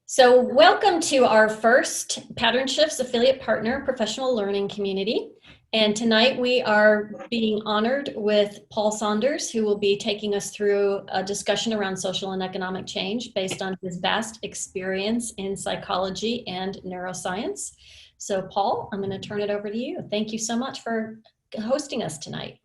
So welcome to our first PatternShifts affiliate partner professional learning community. And tonight we are being honored with Paul Saunders, who will be taking us through a discussion around social and economic change based on his vast experience in psychology and neuroscience. So Paul, I'm going to turn it over to you. Thank you so much for hosting us tonight.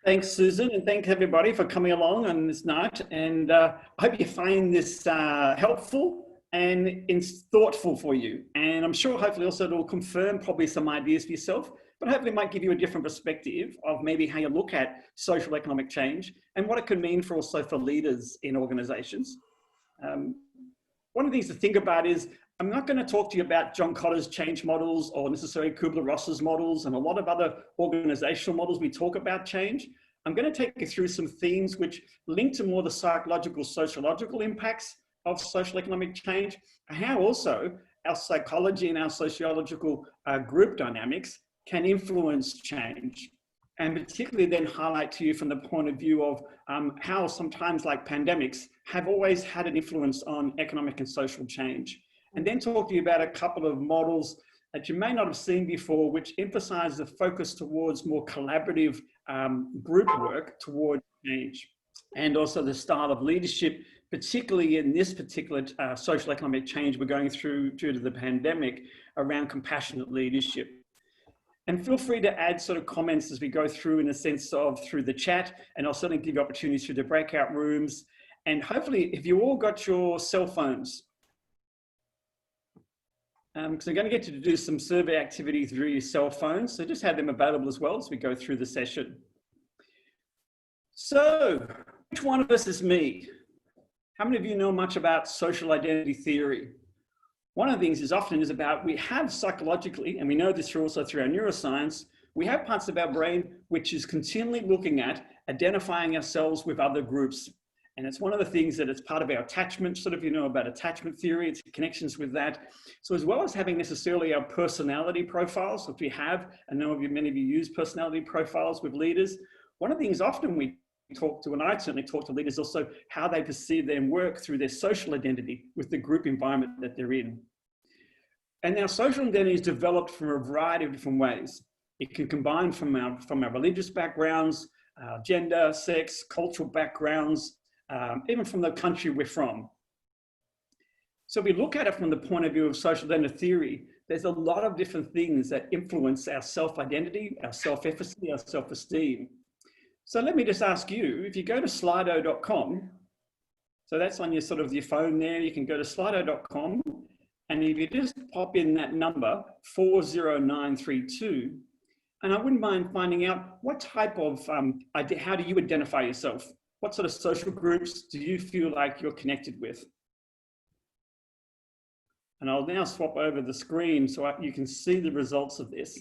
Thanks, Susan, and thank everybody for coming along on this night. And I hope you find this helpful and thoughtful for you. And I'm sure hopefully also it'll confirm probably some ideas for yourself, but hopefully it might give you a different perspective of maybe how you look at social economic change and what it could mean for also for leaders in organizations. One of the things to think about is I'm not going to talk to you about John Cotter's change models or necessarily Kubler-Ross's models and a lot of other organizational models we talk about change. I'm going to take you through some themes which link to more the psychological, sociological impacts of social economic change, and how also our psychology and our sociological group dynamics can influence change. And particularly then highlight to you from the point of view of how sometimes like pandemics have always had an influence on economic and social change. And then talk to you about a couple of models that you may not have seen before, which emphasize the focus towards more collaborative group work toward change. And also the style of leadership, particularly in this particular social economic change we're going through due to the pandemic around compassionate leadership. And feel free to add sort of comments as we go through in a sense of through the chat, and I'll certainly give you opportunities through the breakout rooms. And hopefully if you all got your cell phones, because I'm going to get you to do some survey activity through your cell phones. So just have them available as well as we go through the session. So which one of us is me? How many of you know much about social identity theory? One of the things is often is about we have psychologically, and we know this also through our neuroscience, we have parts of our brain which is continually looking at identifying ourselves with other groups. And it's one of the things that it's part of our attachment, sort of, you know, about attachment theory, it's connections with that. So as well as having necessarily our personality profiles, which we have, I know many of you use personality profiles with leaders. One of the things often we talk to, and I certainly talk to leaders also, how they perceive their work through their social identity with the group environment that they're in. And our social identity is developed from a variety of different ways. It can combine from our religious backgrounds, gender, sex, cultural backgrounds, even from the country we're from. So if we look at it from the point of view of social identity theory, there's a lot of different things that influence our self-identity, our self-efficacy, our self-esteem. So let me just ask you, if you go to slido.com, so that's on your sort of your phone there, you can go to slido.com, and if you just pop in that number 40932, and I wouldn't mind finding out what type of, how do you identify yourself? What sort of social groups do you feel like you're connected with? And I'll now swap over the screen so you can see the results of this.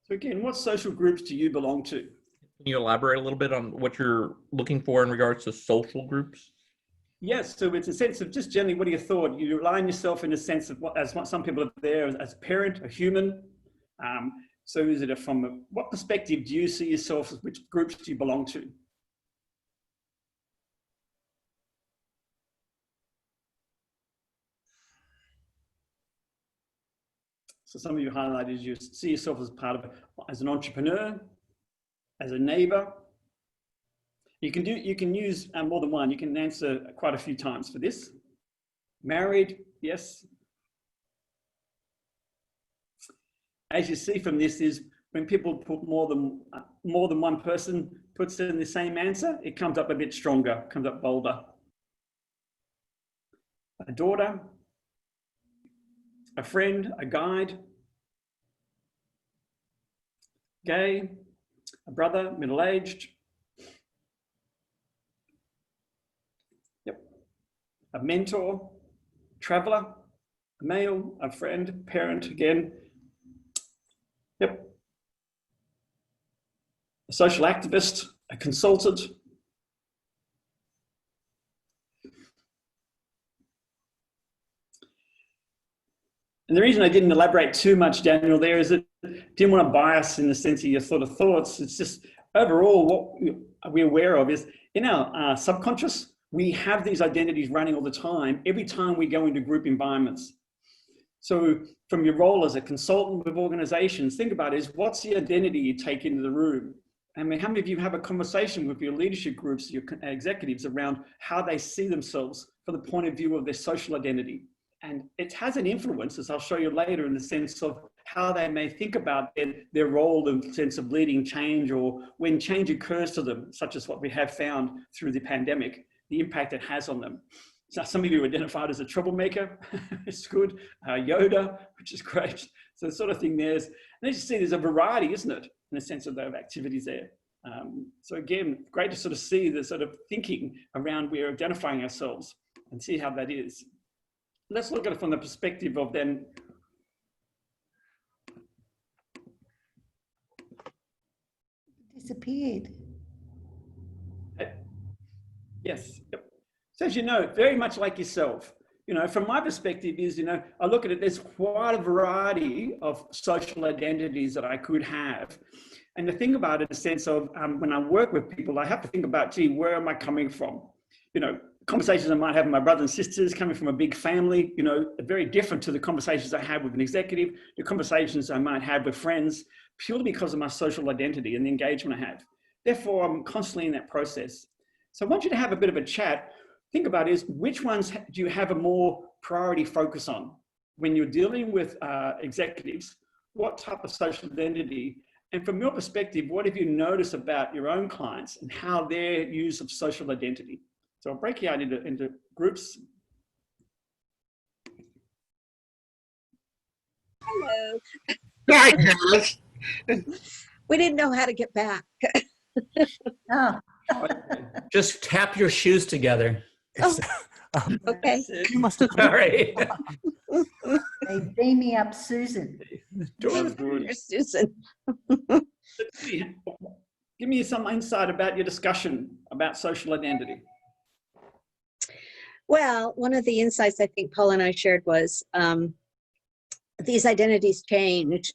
So again, what social groups do you belong to? Can you elaborate a little bit on what you're looking for in regards to social groups? Yes, so it's a sense of just generally, what are your thoughts? You align yourself in a sense of what some people are there as a parent, a human. So is it from what perspective do you see yourself, as which groups do you belong to? So some of you highlighted you see yourself as part of, as an entrepreneur, as a neighbor. You can use more than one. You can answer quite a few times for this. Married, yes. As you see from this is when people put more than one person puts in the same answer, it comes up a bit stronger, comes up bolder. A daughter, a friend, a guide, gay, a brother, middle-aged, yep, a mentor, traveler, a male, a friend, parent again, yep, a social activist, a consultant, and the reason I didn't elaborate too much, Daniel, there is that I didn't want to bias in the sense of your sort of thoughts. It's just overall, what we're aware of is in our subconscious, we have these identities running all the time, every time we go into group environments. So from your role as a consultant with organizations, think about is what's the identity you take into the room? I mean, how many of you have a conversation with your leadership groups, your executives around how they see themselves from the point of view of their social identity? And it has an influence, as I'll show you later, in the sense of how they may think about their role in the sense of leading change, or when change occurs to them, such as what we have found through the pandemic, the impact it has on them. So some of you identified as a troublemaker. It's good. Yoda, which is great. So the sort of thing there's, and as you see, there's a variety, isn't it, in the sense of those activities there. So again, great to sort of see the sort of thinking around we're identifying ourselves and see how that is. Let's look at it from the perspective of then. Disappeared. Yes. Yep. So as you know, very much like yourself, you know, from my perspective is, you know, I look at it, there's quite a variety of social identities that I could have. And the thing about it, in the sense of when I work with people, I have to think about, gee, where am I coming from? You know, conversations I might have with my brothers and sisters coming from a big family, you know, very different to the conversations I have with an executive, the conversations I might have with friends, purely because of my social identity and the engagement I have. Therefore, I'm constantly in that process. So I want you to have a bit of a chat. Think about is which ones do you have a more priority focus on? When you're dealing with executives, what type of social identity? And from your perspective, what have you noticed about your own clients and how their use of social identity? So I'll break you out into groups. Hello. Hi, guys. We didn't know how to get back. Oh, Just tap your shoes together. Oh, okay. You must have. All right. they beam me up, Susan. Here's Susan. Give me some insight about your discussion about social identity. Well, one of the insights I think Paul and I shared was these identities change.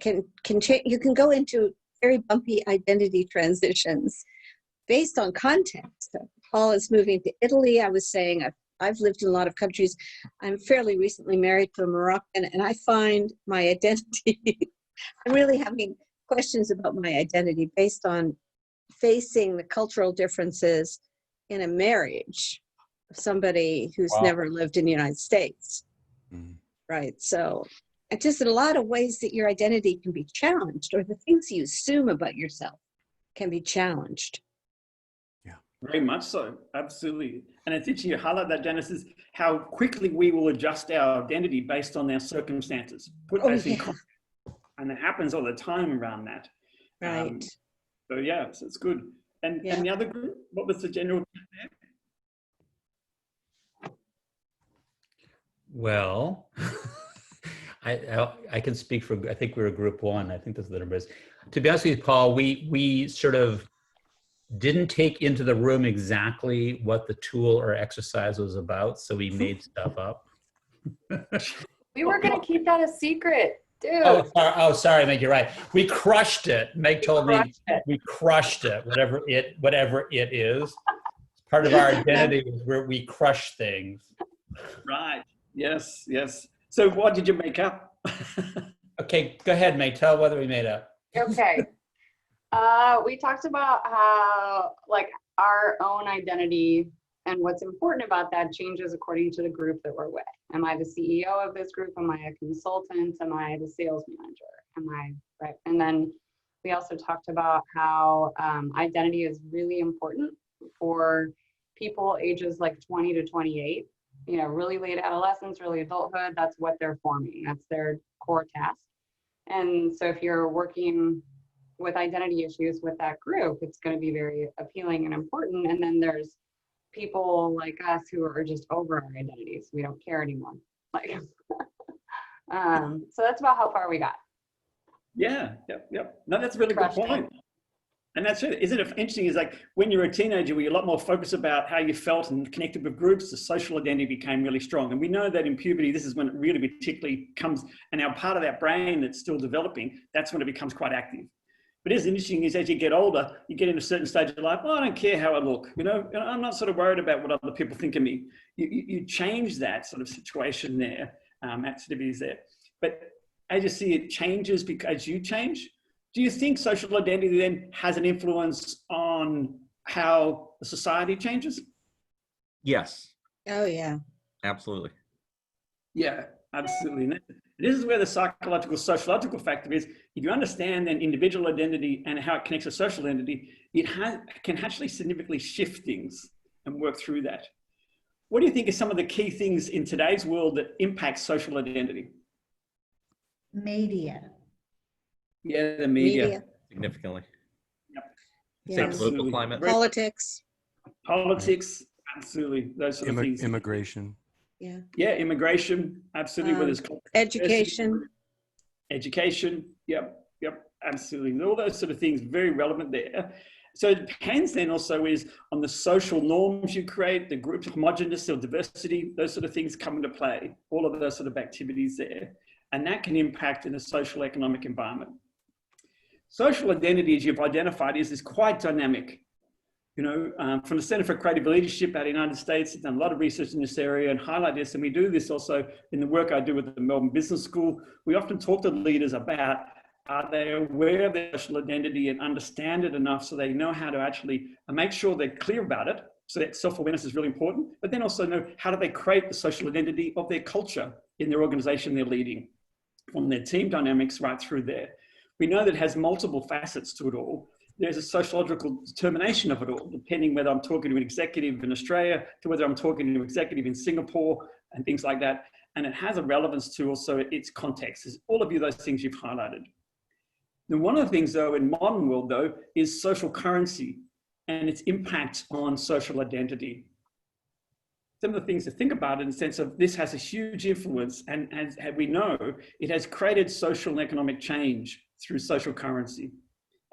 Can change. You can go into very bumpy identity transitions based on context. So Paul is moving to Italy. I was saying I've lived in a lot of countries. I'm fairly recently married to a Moroccan, and I find my identity. I'm really having questions about my identity based on facing the cultural differences in a marriage of somebody who's never lived in the United States. Mm. Right. So just in a lot of ways that your identity can be challenged, or the things you assume about yourself can be challenged. Yeah, very much so. Absolutely. And it's interesting you highlight that, Janice, is how quickly we will adjust our identity based on our circumstances. Put those in context. And it happens all the time around that. Right. So yeah, so it's good. And the other group, what was the general? Well, I can speak for, I think we were group one. I think that's the numbers. To be honest with you, Paul, we sort of didn't take into the room exactly what the tool or exercise was about. So we made stuff up. We were going to keep that a secret, dude. Oh, sorry, Meg, you're right. We crushed it. Meg told me we crushed it, whatever it is. Part of our identity is where we crush things. Right. Yes. Yes. So what did you make up? Okay, go ahead, Meg. Tell whether we made up. Okay. We talked about how, like, our own identity and what's important about that changes according to the group that we're with. Am I the CEO of this group? Am I a consultant? Am I the sales manager? Am I, right? And then we also talked about how identity is really important for people ages like 20 to 28. You know, really late adolescence, early adulthood, that's what they're forming. That's their core task. And so if you're working with identity issues with that group, it's going to be very appealing and important. And then there's people like us who are just over our identities. We don't care anymore. Like, so that's about how far we got. Yeah. Yep. No, that's a really good point. And that's it. Isn't it interesting? Is like when you're a teenager, we're a lot more focused about how you felt and connected with groups. The social identity became really strong. And we know that in puberty, this is when it really particularly comes, and our part of that brain that's still developing, that's when it becomes quite active. But it's interesting is as you get older, you get in a certain stage of life, oh, I don't care how I look, I'm not sort of worried about what other people think of me. You change that sort of situation there, activities there. But as you see, it changes because you change. Do you think social identity then has an influence on how the society changes? Yes, Oh, yeah. absolutely. Yeah, absolutely. And this is where the psychological, sociological factor is. If you understand an individual identity and how it connects to social identity, it can actually significantly shift things and work through that. What do you think are some of the key things in today's world that impact social identity? Media. Yeah, the media. Significantly. Yep. Say Yes. political climate. Politics. Politics, absolutely. Those sort of things. Immigration. Yeah. Yeah, immigration, absolutely. Where there's Education. Education, yep, absolutely. All those sort of things, very relevant there. So it depends then also is on the social norms you create, the group homogeneous or diversity, those sort of things come into play, all of those sort of activities there. And that can impact in a social economic environment. Social identity, as you've identified, is quite dynamic. From the Center for Creative Leadership out of the United States, I've done a lot of research in this area and highlight this. And we do this also in the work I do with the Melbourne Business School. We often talk to leaders about, are they aware of their social identity and understand it enough so they know how to actually make sure they're clear about it. So that self-awareness is really important, but then also know how do they create the social identity of their culture in their organization they're leading, from their team dynamics right through there. We know that it has multiple facets to it all. There's a sociological determination of it all, depending whether I'm talking to an executive in Australia, to whether I'm talking to an executive in Singapore and things like that. And it has a relevance to also its context. It's all of those things you've highlighted. Then one of the things though in modern world though is social currency and its impact on social identity. Some of the things to think about in the sense of this has a huge influence, and as we know, it has created social and economic change through social currency.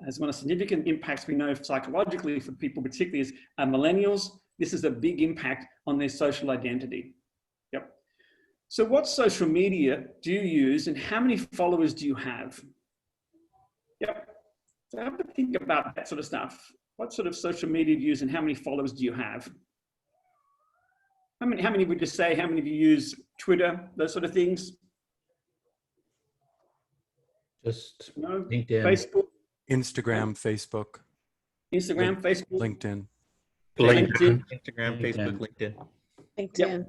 As one of the significant impacts we know psychologically for people, particularly as millennials, this is a big impact on their social identity. Yep. So what social media do you use and how many followers do you have? Yep. So have to think about that sort of stuff. What sort of social media do you use and how many followers do you have? How many would you say, how many of you use Twitter, those sort of things? Just No? LinkedIn. Facebook? Instagram, Facebook, Facebook, LinkedIn. Instagram, Facebook, LinkedIn. LinkedIn.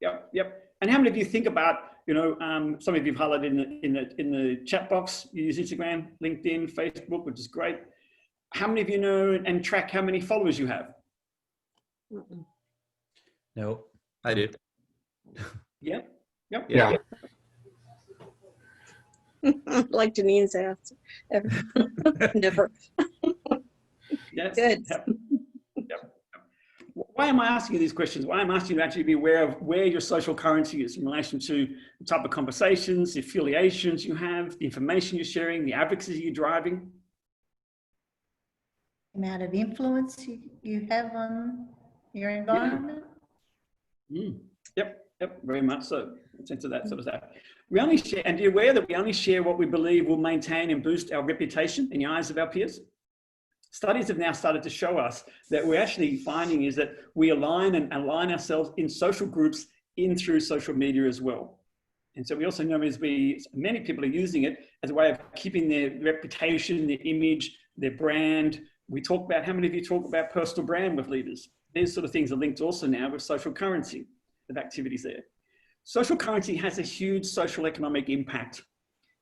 Yep. And how many of you think about, some of you have highlighted in the chat box, you use Instagram, LinkedIn, Facebook, which is great. How many of you know and track how many followers you have? No. I do. Yep. Yeah. Like Janine's asked. Never. Yes. Good. Yep. Why am I asking you these questions? Why am I asking you to actually be aware of where your social currency is in relation to the type of conversations, the affiliations you have, the information you're sharing, the advocacy you're driving? Amount of influence you have on your environment. Yep, very much so. Sense of that sort of stuff. We only share, and are you aware that we only share what we believe will maintain and boost our reputation in the eyes of our peers? Studies have now started to show us that we're actually finding is that we align ourselves in social groups in through social media as well. And so we also know many people are using it as a way of keeping their reputation, their image, their brand. We talk about, how many of you talk about personal brand with leaders? These sort of things are linked also now with social currency of activities there. Social currency has a huge social economic impact.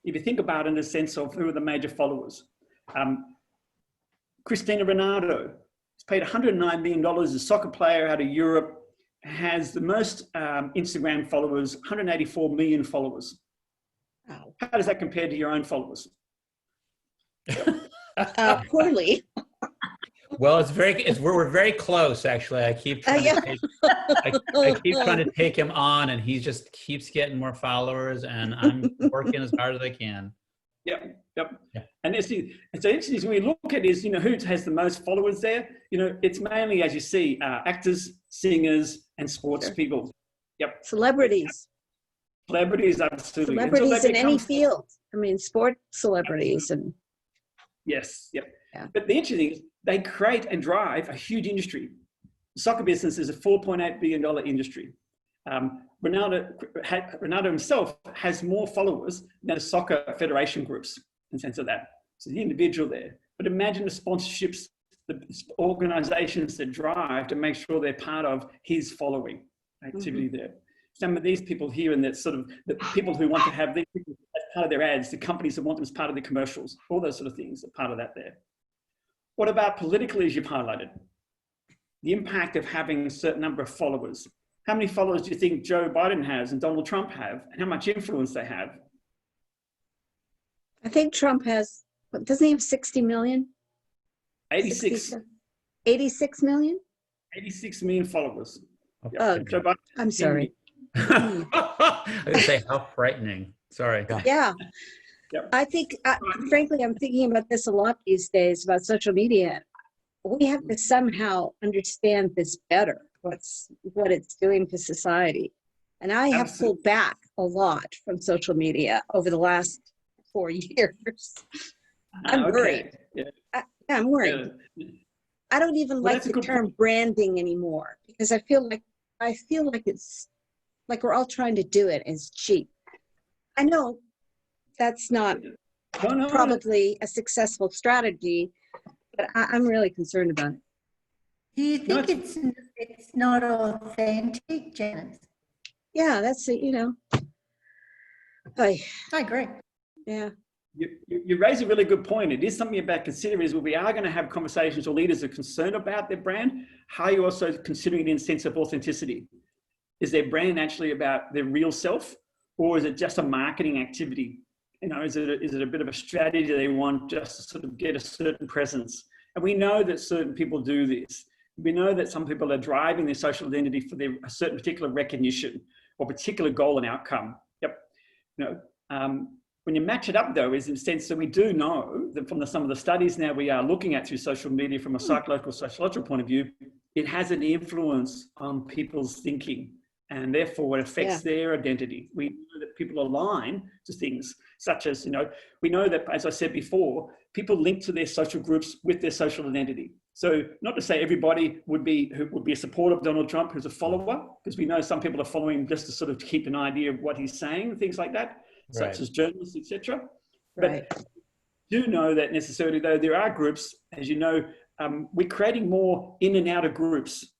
If you think about it in the sense of who are the major followers. Cristiano Ronaldo is paid $109 million, a soccer player out of Europe, has the most Instagram followers, 184 million followers. Wow. How does that compare to your own followers? Poorly. Well, we're very close, actually. I keep trying to take him on, and he just keeps getting more followers, and I'm working as hard as I can. Yep. And it's so interesting when we look at is, who has the most followers there? It's mainly, as you see, actors, singers, and sports people. Yep. Celebrities. Celebrities, absolutely. Celebrities in any field. I mean, sport celebrities and. Yes, yep. Yeah. But the interesting thing is they create and drive a huge industry. The soccer business is a $4.8 billion industry. Ronaldo himself has more followers than the soccer federation groups in the sense of that. So the individual there. But imagine the sponsorships, the organizations that drive to make sure they're part of his following activity there. Some of these people here and that sort of the people who want to have these people as part of their ads, the companies that want them as part of their commercials, all those sort of things are part of that there. What about politically, as you've highlighted? The impact of having a certain number of followers. How many followers do you think Joe Biden has and Donald Trump have, and how much influence they have? I think Trump has, doesn't he have 60 million? 86. 86 million? 86 million followers. Oh, Joe Biden, I'm sorry. I would say how frightening. Sorry. Yeah. Yep. I think, frankly, I'm thinking about this a lot these days about social media. We have to somehow understand this better, what it's doing to society. And I have pulled back a lot from social media over the last 4 years. I'm worried. Yeah. I'm worried. I don't even like the term branding anymore because I feel like it's like we're all trying to do it as cheap. I know that's not probably a successful strategy, but I'm really concerned about it. Do you think it's not authentic, Janice? Yeah, that's it, I agree. Yeah. You raise a really good point. It is something about considering is where we are going to have conversations or leaders are concerned about their brand. How are you also considering it in the sense of authenticity? Is their brand actually about their real self, or is it just a marketing activity? Is it a bit of a strategy they want just to sort of get a certain presence? And we know that certain people do this. We know that some people are driving their social identity for a certain particular recognition or particular goal and outcome. Yep. When you match it up, though, is in the sense that we do know that from some of the studies now we are looking at through social media from a psychological, sociological point of view, it has an influence on people's thinking and therefore it affects their identity. We know that people align to things such as, we know that, as I said before, people link to their social groups with their social identity. So not to say everybody would be a supporter of Donald Trump who's a follower, because we know some people are following just to sort of keep an idea of what he's saying, things like that. Such as journalists, etc. But do know that necessarily, though, there are groups, as you know, we're creating more in and out of groups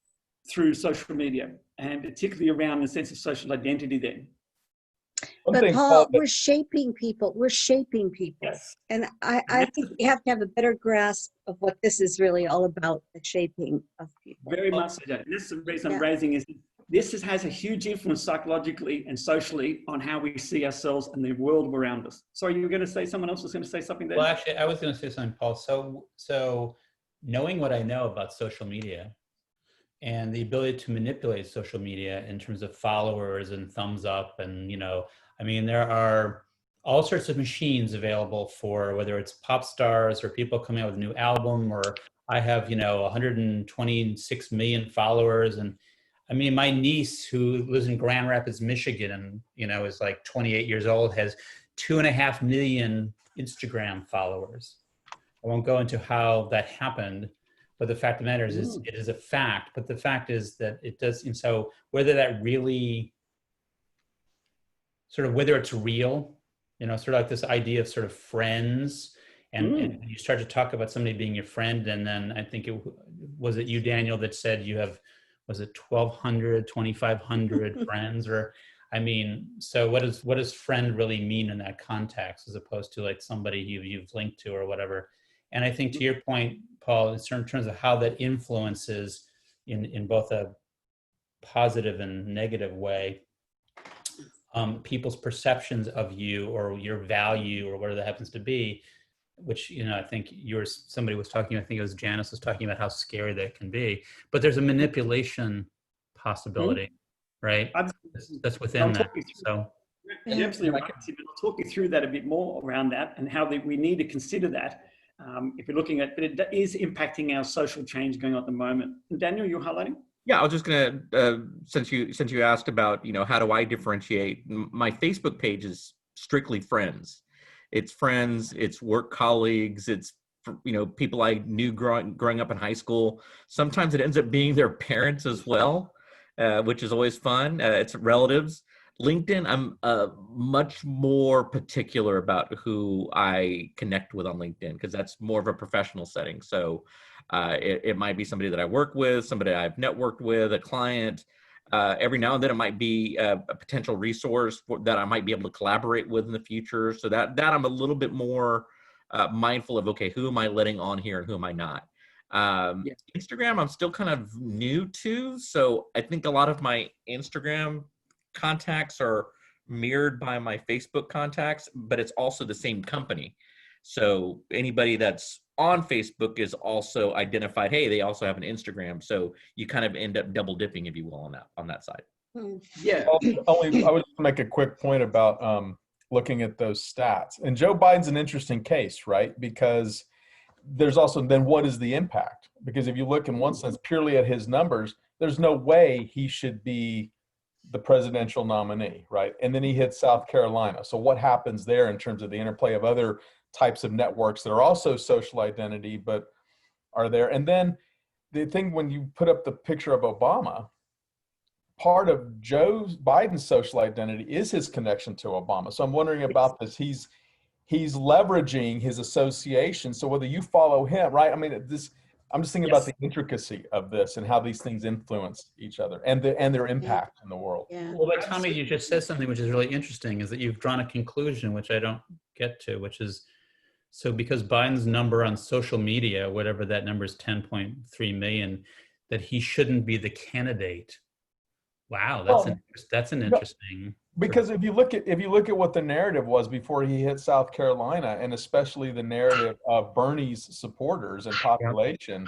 through social media, and particularly around the sense of social identity then. But Paul, we're shaping people. Yes. And I think we have to have a better grasp of what this is really all about, the shaping of people. Very much so. And this is the reason I'm raising is this has a huge influence psychologically and socially on how we see ourselves and the world around us. Sorry, you were going to say someone else was going to say something there? Well, actually, I was going to say something, Paul. So knowing what I know about social media and the ability to manipulate social media in terms of followers and thumbs up and, there are all sorts of machines available for whether it's pop stars or people coming out with a new album, or I have, 126 million followers. And my niece who lives in Grand Rapids, Michigan, and, is like 28 years old, has 2.5 million Instagram followers. I won't go into how that happened, but the fact of the matter is it is a fact. But the fact is that it does, and so whether that really, sort of whether it's real, sort of like this idea of sort of friends, and you start to talk about somebody being your friend, and then I think was it you, Daniel, that said you have, was it 1,200, 2,500 friends, or, so what does friend really mean in that context, as opposed to like somebody you've linked to or whatever? And I think to your point, Paul, in terms of how that influences in both a positive and negative way, people's perceptions of you or your value or whatever that happens to be, which, I think somebody was talking, I think it was Janice was talking about how scary that can be, but there's a manipulation possibility, right? That's within that. So you're absolutely right. I'll talk you through that a bit more around that and how we need to consider that. If you're looking at, but it is impacting our social change going on at the moment. And Daniel, you're highlighting? Yeah, I was just gonna, since you asked about, how do I differentiate? My Facebook page is strictly friends. It's friends, it's work colleagues, it's people I knew growing up in high school. Sometimes it ends up being their parents as well, which is always fun. It's relatives. LinkedIn, I'm much more particular about who I connect with on LinkedIn because that's more of a professional setting. So it might be somebody that I work with, somebody I've networked with, a client. Every now and then it might be a potential resource that I might be able to collaborate with in the future. So that I'm a little bit more mindful of, okay, who am I letting on here and who am I not? Instagram, I'm still kind of new to. So I think a lot of my Instagram contacts are mirrored by my Facebook contacts, but it's also the same company. So anybody that's on Facebook is also identified, hey, they also have an Instagram. So you kind of end up double dipping, if you will, on that side. Yeah. I would make a quick point about looking at those stats. And Joe Biden's an interesting case, right? Because there's also then what is the impact? Because if you look in one sense purely at his numbers, there's no way he should be the presidential nominee, right? And then he hits South Carolina. So what happens there in terms of the interplay of other types of networks that are also social identity, but are there? And then the thing when you put up the picture of Obama, part of Joe Biden's social identity is his connection to Obama. So I'm wondering about this. He's leveraging his association. So whether you follow him, right? I mean, I'm just thinking about the intricacy of this and how these things influence each other and their impact in the world. Yeah. Well, but Tommy, you just said something which is really interesting, is that you've drawn a conclusion, which I don't get to, which is, so because Biden's number on social media, whatever that number is, 10.3 million, that he shouldn't be the candidate. Wow, that's an interesting. Because if you look at what the narrative was before he hit South Carolina, and especially the narrative of Bernie's supporters and population,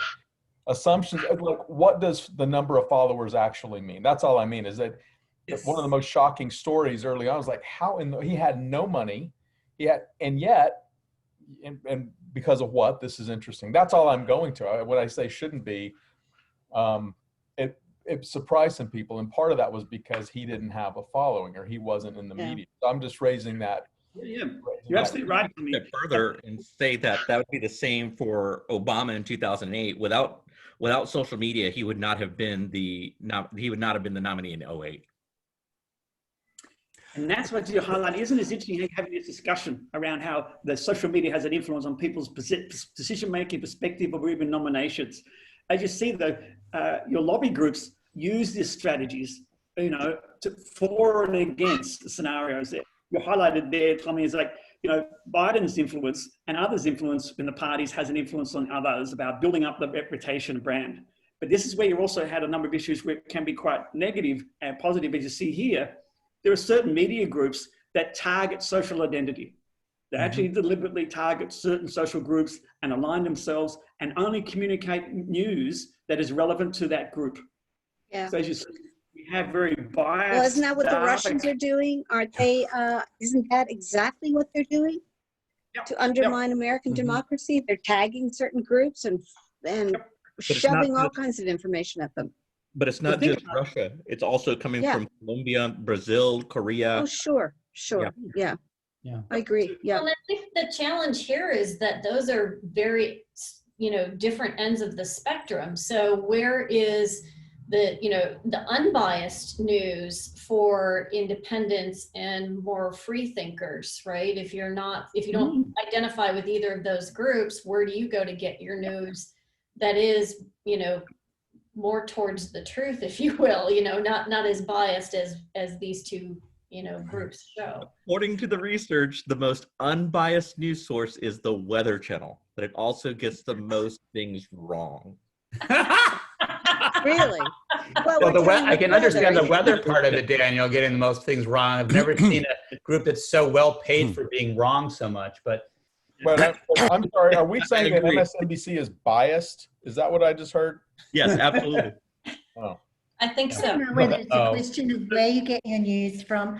assumptions like what does the number of followers actually mean? That's all I mean, is that one of the most shocking stories early on was like how he had no money, and yet because of what? This is interesting. That's all I'm going to. What I say shouldn't be. It surprised some people, and part of that was because he didn't have a following or he wasn't in the media. So I'm just raising that. Yeah, you're absolutely right. I mean, further and say that would be the same for Obama in 2008. Without social media, he would not have been the nominee in 2008. And that's what you highlight. Isn't it interesting having this discussion around how the social media has an influence on people's decision-making, perspective, or even nominations? As you see, your lobby groups use these strategies, for and against the scenarios that you highlighted there, Tommy, is like, Biden's influence and others' influence in the parties has an influence on others about building up the reputation and brand. But this is where you also had a number of issues where it can be quite negative and positive. As you see here, there are certain media groups that target social identity. They actually deliberately target certain social groups and align themselves and only communicate news that is relevant to that group. Yeah. So as you see, we have very biased. Well, isn't that what the Russians are doing? Aren't they? Isn't that exactly what they're doing? Yep. To undermine American democracy? They're tagging certain groups and shoving all kinds of information at them. But it's not just Russia. It's also coming from Colombia, Brazil, Korea. Oh, sure. Yeah. I agree. Yeah. Well, I think the challenge here is that those are very, different ends of the spectrum. So where is the unbiased news for independents and more free thinkers, right? If you don't identify with either of those groups, where do you go to get your news that is, more towards the truth, if you will, not as biased as these two groups show. According to the research, the most unbiased news source is the Weather Channel, but it also gets the most things wrong. Really? Well, I can understand the weather part of it, Daniel, getting the most things wrong. I've never seen a group that's so well paid for being wrong so much, but. But I'm sorry, are we saying that MSNBC is biased? Is that what I just heard? Yes, absolutely. Oh. I think I so. don't know whether it's a question of where you get your news from.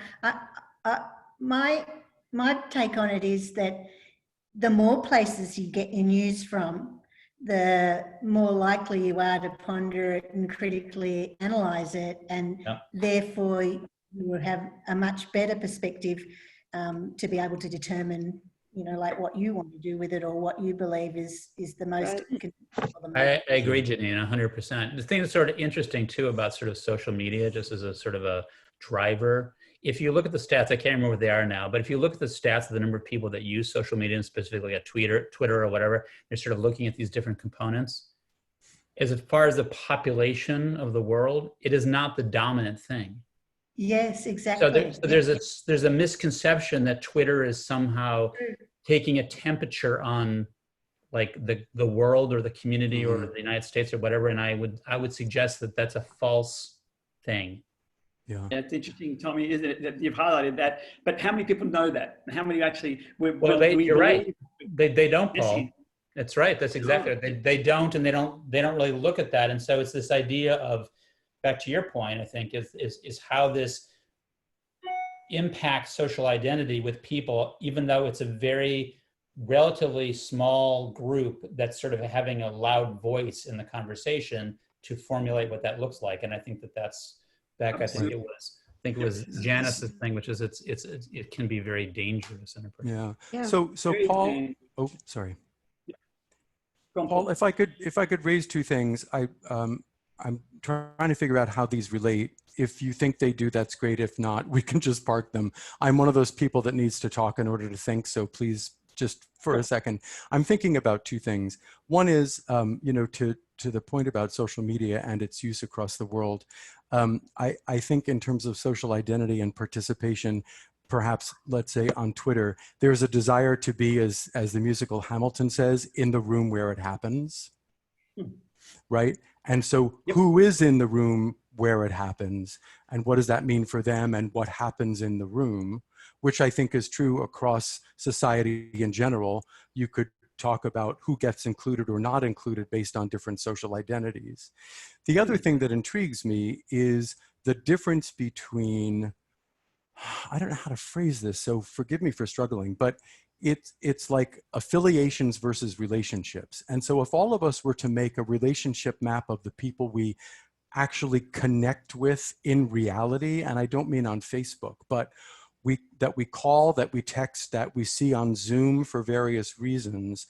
My take on it is that the more places you get your news from, the more likely you are to ponder it and critically analyze it, and therefore you will have a much better perspective to be able to determine you know, like what you want to do with it or what you believe is the most. I agree, Janine, 100%. The thing that's sort of interesting too about sort of social media, just as a sort of a driver, if you look at the stats, I can't remember what they are now, but if you look at the stats of the number of people that use social media, and specifically at Twitter or whatever, they're sort of looking at these different components. As far as the population of the world, it is not the dominant thing. Yes, exactly. So there's a misconception that Twitter is somehow taking a temperature on like the world or the community or the United States or whatever. And I would suggest that that's a false thing. Yeah, it's interesting, Tommy, isn't it, that you've highlighted that? But how many people know that? How many actually? You're right. They don't, Paul. That's right. That's exactly right. They don't, and they don't really look at that. And so it's this idea of, back to your point, I think, is how this impacts social identity with people, even though it's a very relatively small group that's sort of having a loud voice in the conversation to formulate what that looks like. And I think that's back. I think it was Janice's thing, which is it can be very dangerous in a person. Yeah. So Paul. Oh, sorry. Paul, if I could raise two things. I'm trying to figure out how these relate. If you think they do, that's great. If not, we can just park them. I'm one of those people that needs to talk in order to think. So please, just for a second, I'm thinking about two things. One is, to the point about social media and its use across the world. I think in terms of social identity and participation, perhaps, let's say on Twitter, there's a desire to be, as the musical Hamilton says, in the room where it happens, right? And so who is in the room where it happens, and what does that mean for them, and what happens in the room, which I think is true across society in general. You could talk about who gets included or not included based on different social identities. The other thing that intrigues me is the difference between, I don't know how to phrase this, so forgive me for struggling, but it's like affiliations versus relationships. And so if all of us were to make a relationship map of the people we actually connect with in reality, and I don't mean on Facebook, but that we call, that we text, that we see on Zoom for various reasons,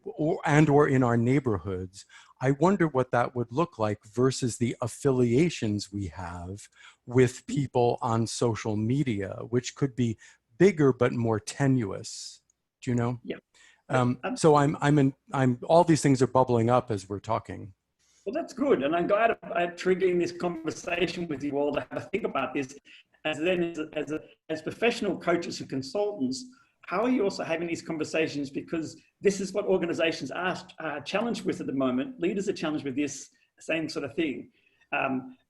or in our neighborhoods, I wonder what that would look like versus the affiliations we have with people on social media, which could be bigger but more tenuous. Do you know? Yeah. So I'm all these things are bubbling up as we're talking. Well, that's good, and I'm glad I'm triggering this conversation with you all to have a think about this. As professional coaches and consultants, how are you also having these conversations? Because this is what organizations are challenged with at the moment. Leaders are challenged with this same sort of thing.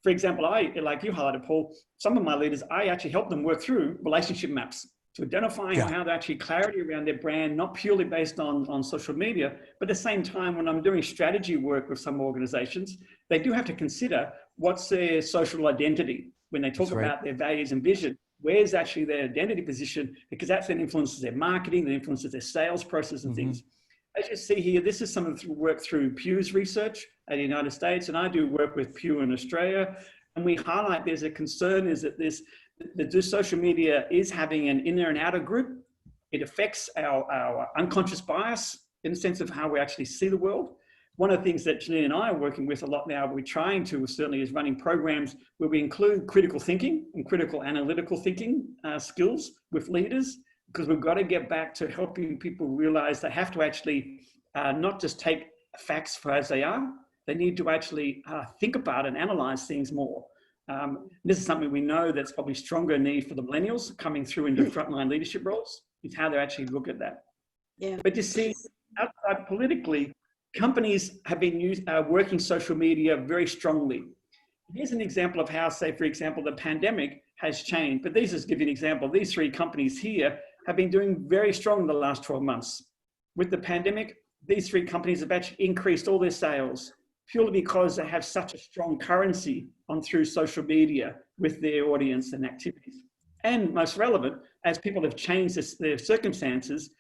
For example, like you highlighted, Paul, some of my leaders, I actually help them work through relationship maps to identifying how to actually clarity around their brand, not purely based on social media, but at the same time, when I'm doing strategy work with some organizations, they do have to consider what's their social identity. When they talk about their values and vision, where's actually their identity position? Because that then influences their marketing, that influences their sales process and things. As you see here, this is some of the work through Pew's research in the United States, and I do work with Pew in Australia. And we highlight there's a concern is that the social media is having an inner and outer group. It affects our unconscious bias in the sense of how we actually see the world. One of the things that Janine and I are working with a lot now, we're trying to certainly is running programs where we include critical thinking and critical analytical thinking skills with leaders, because we've got to get back to helping people realize they have to actually not just take facts for as they are, they need to actually think about and analyze things more. This is something we know that's probably stronger need for the millennials coming through into frontline leadership roles, is how they actually look at that. Yeah. But you see, outside politically, companies have been working social media very strongly. Here's an example of how, say, for example, the pandemic has changed. But just give you an example. These three companies here have been doing very strong in the last 12 months. With the pandemic, these three companies have actually increased all their sales purely because they have such a strong currency through social media with their audience and activities. And most relevant, as people have changed their circumstances,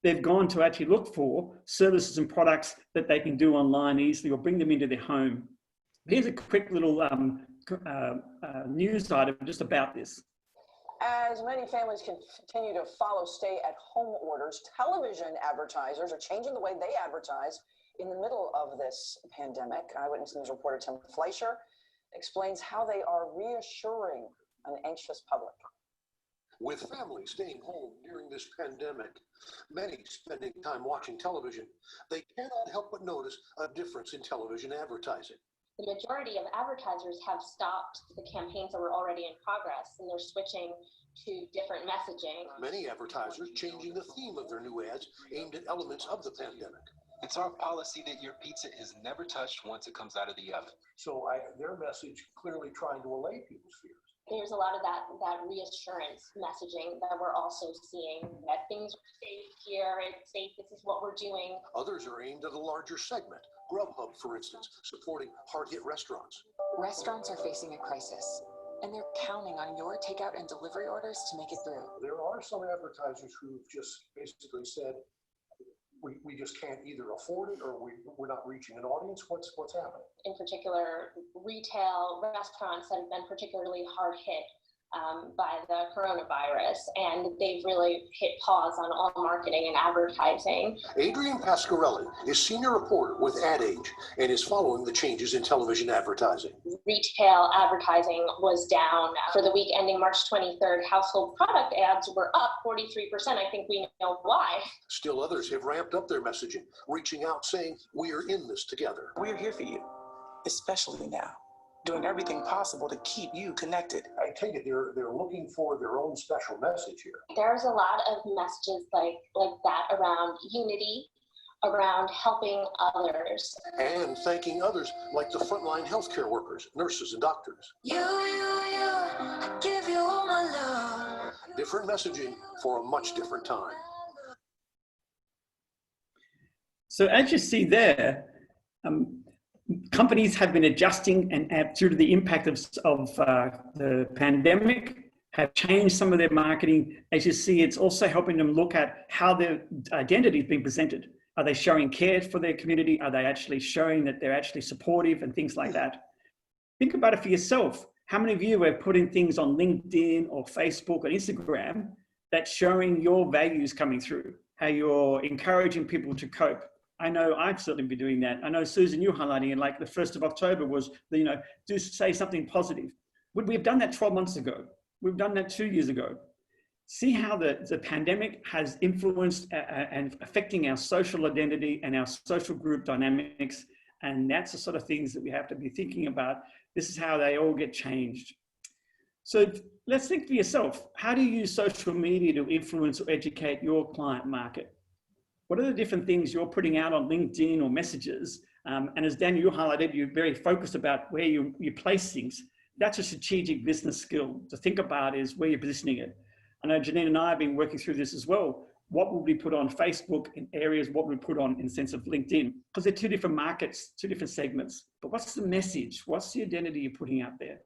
they've gone to actually look for services and products that they can do online easily or bring them into their home. Here's a quick little news item just about this. As many families continue to follow stay-at-home orders, television advertisers are changing the way they advertise in the middle of this pandemic. Eyewitness News reporter Tim Fleischer explains how they are reassuring an anxious public. With families staying home during this pandemic, many spending time watching television, they cannot help but notice a difference in television advertising. The majority of advertisers have stopped the campaigns that were already in progress, and they're switching to different messaging. Many advertisers changing the theme of their new ads aimed at elements of the pandemic. It's our policy that your pizza is never touched once it comes out of the oven. So their message clearly trying to allay people's fears. There's a lot of that reassurance messaging that we're also seeing, that things are safe here, it's safe, this is what we're doing. Others are aimed at a larger segment. Grubhub, for instance, supporting hard-hit restaurants. Restaurants are facing a crisis, and they're counting on your takeout and delivery orders to make it through. There are some advertisers who've just basically said, we just can't either afford it or we're not reaching an audience. What's happening? In particular, retail restaurants that have been particularly hard hit by the coronavirus, and they've really hit pause on all marketing and advertising. Adrian Pasquarelli is senior reporter with Ad Age and is following the changes in television advertising. Retail advertising was down. For the week ending March 23rd, household product ads were up 43%. I think we know why. Still others have ramped up their messaging, reaching out saying, we are in this together. We're here for you, especially now, doing everything possible to keep you connected. I take it they're looking for their own special message here. There's a lot of messages like that around unity, around helping others. And thanking others like the frontline healthcare workers, nurses, and doctors. I give you all my love. Different messaging for a much different time. So as you see there, companies have been adjusting and due to the impact of the pandemic, have changed some of their marketing. As you see, it's also helping them look at how their identity is being presented. Are they showing care for their community? Are they actually showing that they're actually supportive and things like that? Think about it for yourself. How many of you are putting things on LinkedIn or Facebook or Instagram that's showing your values coming through, how you're encouraging people to cope? I know I've certainly been doing that. I know, Susan, you're highlighting it, like the 1st of October was, do say something positive. Would we have done that 12 months ago? We've done that 2 years ago. See how the pandemic has influenced and affecting our social identity and our social group dynamics. And that's the sort of things that we have to be thinking about. This is how they all get changed. So let's think for yourself. How do you use social media to influence or educate your client market? What are the different things you're putting out on LinkedIn or messages? And as Daniel highlighted, you're very focused about where you place things. That's a strategic business skill to think about, is where you're positioning it. I know Janine and I have been working through this as well. What would we put on Facebook in areas, what would we put on in sense of LinkedIn? Because they're two different markets, two different segments. But what's the message? What's the identity you're putting out there?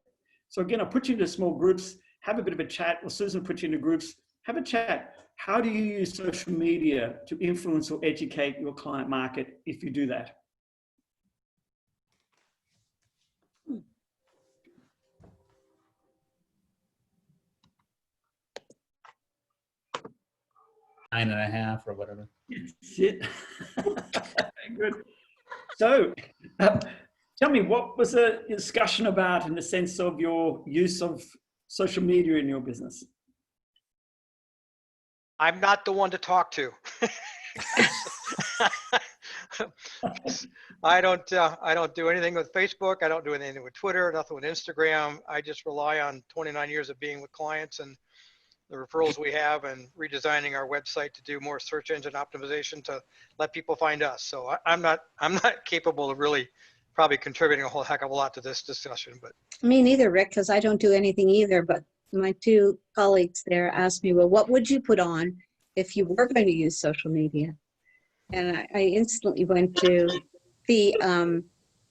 So again, I'll put you into small groups, have a bit of a chat, or Susan put you into groups, have a chat. How do you use social media to influence or educate your client market if you do that? Nine and a half or whatever. That's it. Good. So tell me, what was the discussion about in the sense of your use of social media in your business? I'm not the one to talk to. I don't do anything with Facebook. I don't do anything with Twitter, nothing with Instagram. I just rely on 29 years of being with clients and the referrals we have, and redesigning our website to do more search engine optimization to let people find us. So I'm not capable of really probably contributing a whole heck of a lot to this discussion. But me neither, Rick, because I don't do anything either. But my two colleagues there asked me, well, what would you put on if you were going to use social media? And I instantly went to the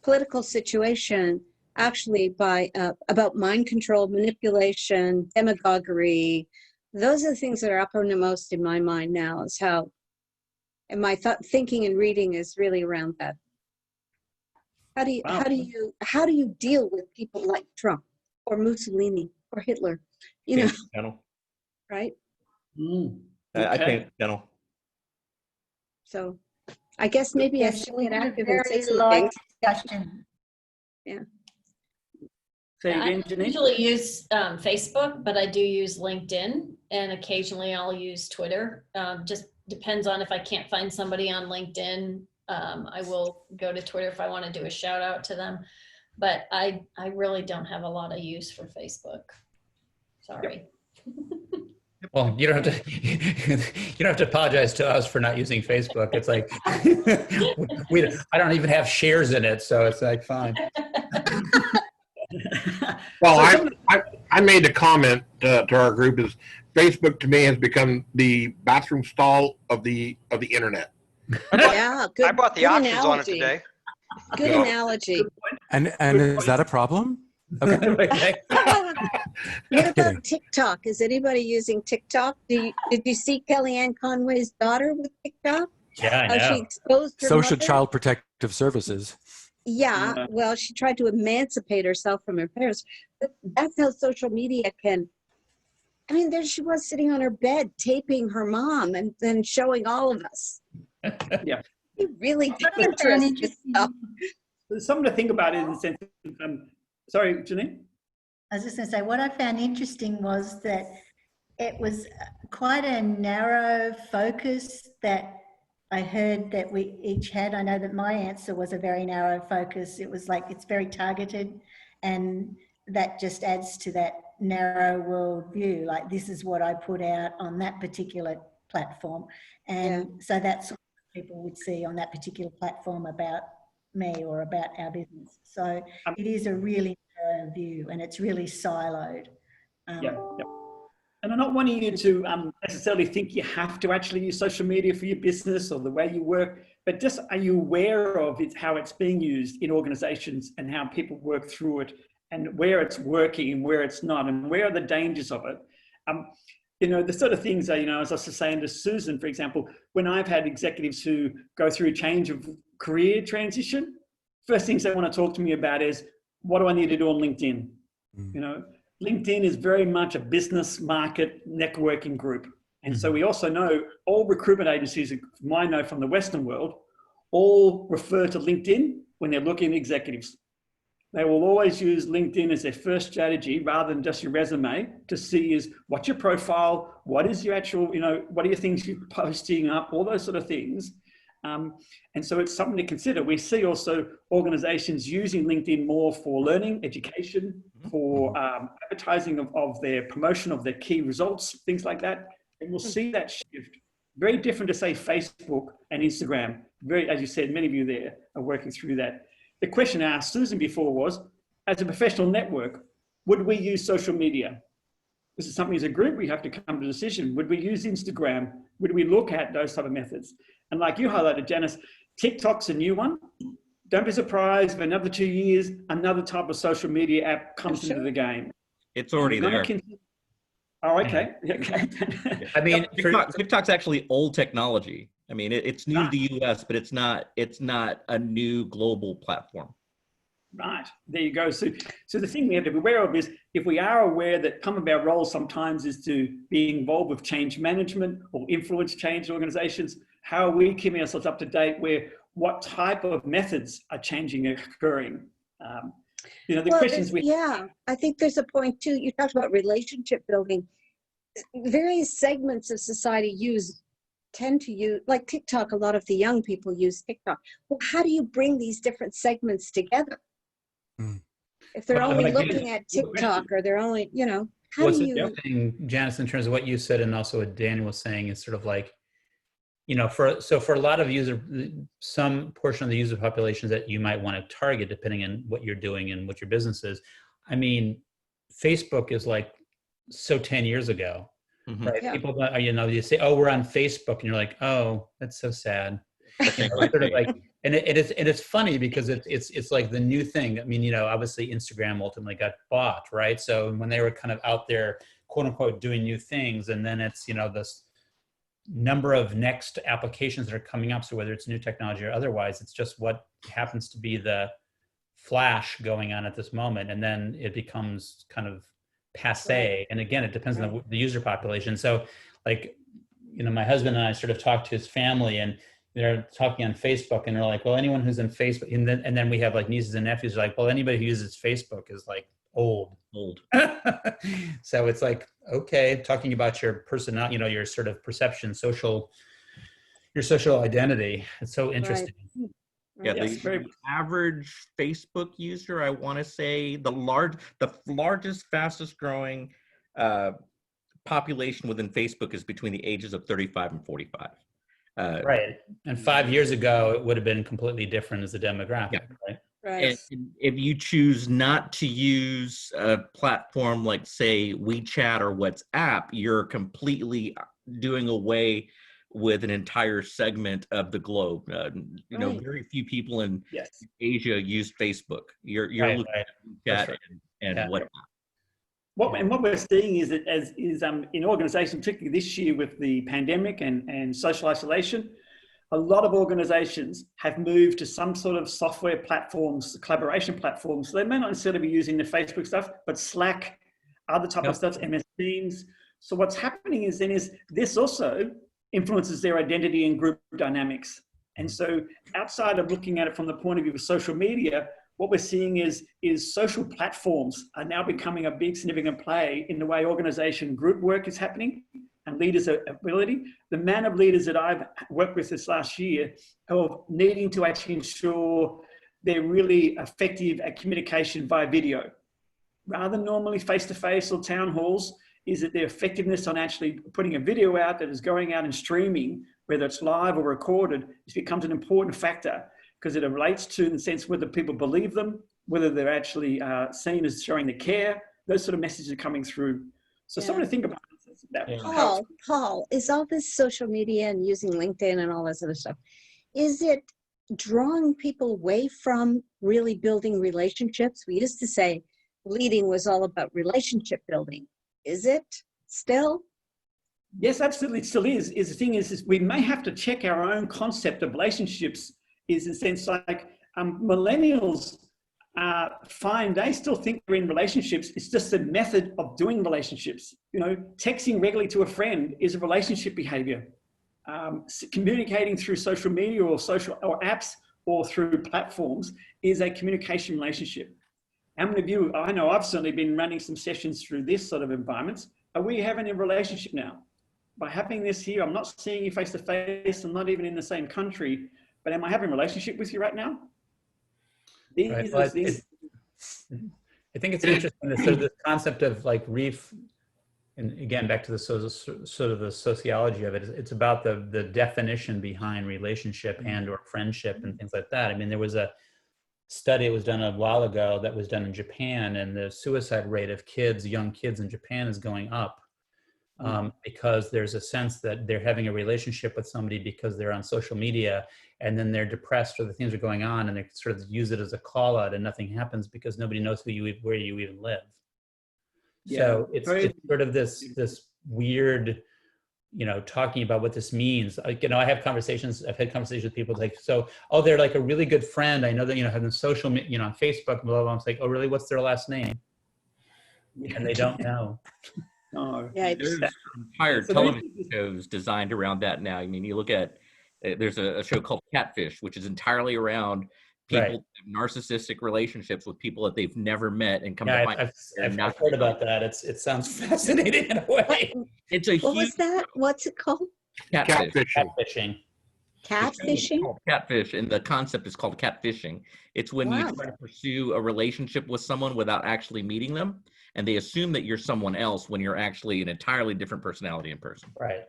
political situation, actually, by about mind control, manipulation, demagoguery. Those are the things that are uppermost in my mind now, is how, and my thinking and reading is really around that. How do you deal with people like Trump or Mussolini or Hitler? You know. right? I think, So I guess maybe I Yes, should we get had a active and say very some light things. discussion. Yeah. Say I again, don't Janine? usually use Facebook, but I do use LinkedIn, and occasionally I'll use Twitter. Just depends on if I can't find somebody on LinkedIn. I will go to Twitter if I want to do a shout out to them. But I really don't have a lot of use for Facebook. Sorry. Well, you don't have to. You don't have to apologize to us for not using Facebook. It's like I don't even have shares in it, so it's like fine. Well, I made a comment to our group is Facebook to me has become the bathroom stall of the internet. Yeah, good. I bought the good options on it analogy. today. Good analogy. And is that a problem? Okay. What about TikTok? Is anybody using TikTok? Did you see Kellyanne Conway's daughter with TikTok? Yeah, I know. How she exposed her So should mother? Child Protective Services. Yeah, well, she tried to emancipate herself from her parents. That's how social media can. I mean, there she was sitting on her bed taping her mom and then showing all of us. Yeah. Really What I found dangerous interesting- stuff. There's something to think about it in the sense of, sorry, Janine? I was just going to say, what I found interesting was that it was quite a narrow focus that I heard that we each had. I know that my answer was a very narrow focus. It was like, it's very targeted, and that just adds to that narrow world view. Like, this is what I put out on that particular platform. And so that's what people would see on that particular platform about me or about our business. So it is a really narrow view, and it's really siloed. Yeah. And I'm not wanting you to necessarily think you have to actually use social media for your business or the way you work, but just are you aware of it, how it's being used in organizations and how people work through it and where it's working and where it's not and where are the dangers of it? You know, the sort of things are, you know, as I was saying to Susan, for example, when I've had executives who go through a change of career transition, first things they want to talk to me about is, what do I need to do on LinkedIn? You know, LinkedIn is very much a business market networking group. And so we also know all recruitment agencies, I know from the Western world, all refer to LinkedIn when they're looking at executives. They will always use LinkedIn as their first strategy rather than just your resume to see is what's your profile, what is your actual, you know, what are your things you're posting up, all those sort of things. And so it's something to consider. We see also organizations using LinkedIn more for learning, education, for advertising of their promotion of their key results, things like that. And we'll see that shift. Very different to say Facebook and Instagram. Very, as you said, many of you there are working through that. The question I asked Susan before was, as a professional network, would we use social media? This is something as a group we have to come to a decision. Would we use Instagram? Would we look at those type of methods? And like you highlighted, Janice, TikTok's a new one. Don't be surprised if another 2 years, another type of social media app comes into the game. It's already there. Oh, okay. Okay. I mean, TikTok's actually old technology. I mean, it's new to the US, but it's not a new global platform. Right, there you go. So the thing we have to be aware of is if we are aware that some of our roles sometimes is to be involved with change management or influence change organizations, how are we keeping ourselves up to date where what type of methods are changing and occurring? You know, the questions we... Yeah, I think there's a point too. You talked about relationship building. Various segments of society tend to use, like TikTok, a lot of the young people use TikTok. Well, how do you bring these different segments together? If they're only looking at TikTok or they're only, you know, how do you... What's interesting, Janice, in terms of what you said and also what Dan was saying is sort of like, you know, for a lot of some portion of the user populations that you might want to target, depending on what you're doing and what your business is. I mean, Facebook is like so 10 years ago, right? Yeah. People, you know, you say, oh, we're on Facebook, and you're like, oh, that's so sad. Sort of like, and it's funny because it's like the new thing. I mean, you know, obviously Instagram ultimately got bought, right? So when they were kind of out there, quote unquote, doing new things, and then it's, you know, this number of next applications that are coming up. So whether it's new technology or otherwise, it's just what happens to be the flash going on at this moment. And then it becomes kind of passe. And again, it depends on the user population. So like, my husband and I sort of talked to his family, and they're talking on Facebook, and they're like, well, anyone who's in Facebook, and then we have like nieces and nephews are like, well, anybody who uses Facebook is like old. So it's like, okay, talking about your personality, your sort of perception, your social identity. It's so interesting. Yeah, the average Facebook user, I want to say the largest, fastest growing population within Facebook is between the ages of 35 and 45. Right. And 5 years ago, it would have been completely different as a demographic, right? And if you choose not to use a platform like, say, WeChat or WhatsApp, you're completely doing away with an entire segment of the globe. Very few people in Asia use Facebook. You're looking at WeChat and WhatsApp. What we're seeing is that in organizations, particularly this year with the pandemic and social isolation, a lot of organizations have moved to some sort of software platforms, collaboration platforms. So they may not necessarily be using the Facebook stuff, but Slack, other type of stuff, MS Teams. So what's happening is this also influences their identity and group dynamics. And so outside of looking at it from the point of view of social media, what we're seeing is social platforms are now becoming a big significant play in the way organization group work is happening and leaders' ability. The amount of leaders that I've worked with this last year of needing to actually ensure they're really effective at communication via video. Rather than normally face-to-face or town halls, is that their effectiveness on actually putting a video out that is going out and streaming, whether it's live or recorded, it becomes an important factor because it relates to, in the sense, whether people believe them, whether they're actually seen as showing the care, those sort of messages are coming through. So something to think about. Paul, is all this social media and using LinkedIn and all this other stuff, is it drawing people away from really building relationships? We used to say leading was all about relationship building. Is it still? Yes, absolutely, it still is. The thing is we may have to check our own concept of relationships, is in the sense like millennials they still think they're in relationships. It's just a method of doing relationships. Texting regularly to a friend is a relationship behavior. Communicating through social media or apps or through platforms is a communication relationship. How many of you, I know I've certainly been running some sessions through this sort of environments. Are we having a relationship now? By having this here, I'm not seeing you face to face. I'm not even in the same country, but am I having a relationship with you right now? I think it's interesting, this concept of like and again, back to the sort of the sociology of it, it's about the definition behind relationship and or friendship and things like that. I mean, there was a study that was done a while ago that was done in Japan, and the suicide rate of young kids in Japan is going up because there's a sense that they're having a relationship with somebody because they're on social media, and then they're depressed or the things are going on, and they sort of use it as a call out, and nothing happens because nobody knows where you even live. Yeah, so it's sort of this weird, talking about what this means. I've had conversations with people like, they're like a really good friend. I know that, have them social, on Facebook, blah, blah, blah. I'm like, oh, really? What's their last name? And they don't know. There's entire television shows designed around that now. I mean, you look at, there's a show called Catfish, which is entirely around people have narcissistic relationships with people that they've never met and come to find I've heard about that. It sounds fascinating in a way. What was that? What's it called? Catfishing. Catfish, and the concept is called catfishing. It's when you try to pursue a relationship with someone without actually meeting them, and they assume that you're someone else when you're actually an entirely different personality in person. Right.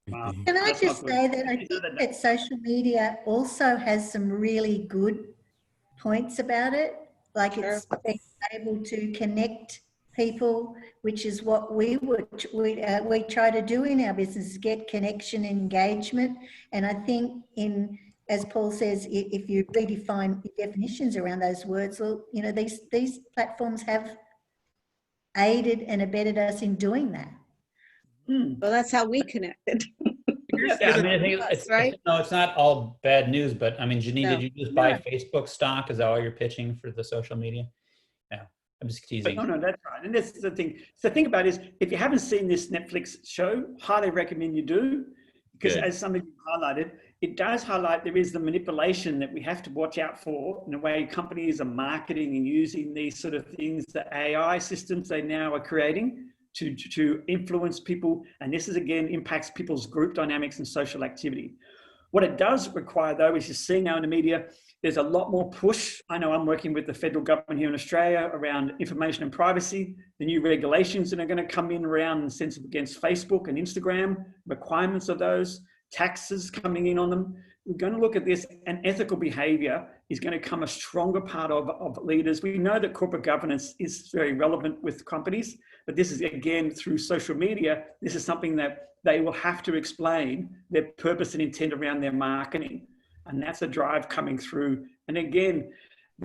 Can I just say that I think that social media also has some really good points about it, like it's being able to connect people, which is what we try to do in our business, get connection and engagement. And I think as Paul says, if you redefine the definitions around those words, well, these platforms have aided and abetted us in doing that. Well, that's how we connected. I mean, it's not all bad news, but I mean, Janine, did you just buy Facebook stock? Is that all you're pitching for the social media? I'm just But teasing. no, that's right. And that's the thing. So think about it is, if you haven't seen this Netflix show, highly recommend you do, because Good. as some of you highlighted, it does highlight there is the manipulation that we have to watch out for in the way companies are marketing and using these sort of things, the AI systems they now are creating to influence people. And this is, again, impacts people's group dynamics and social activity. What it does require, though, is you're seeing now in the media, there's a lot more push. I know I'm working with the federal government here in Australia around information and privacy, the new regulations that are going to come in around the sense of against Facebook and Instagram, requirements of those, taxes coming in on them. We're going to look at this, and ethical behavior is going to become a stronger part of leaders. We know that corporate governance is very relevant with companies, but this is, again, through social media, this is something that they will have to explain their purpose and intent around their marketing. And that's a drive coming through. And again,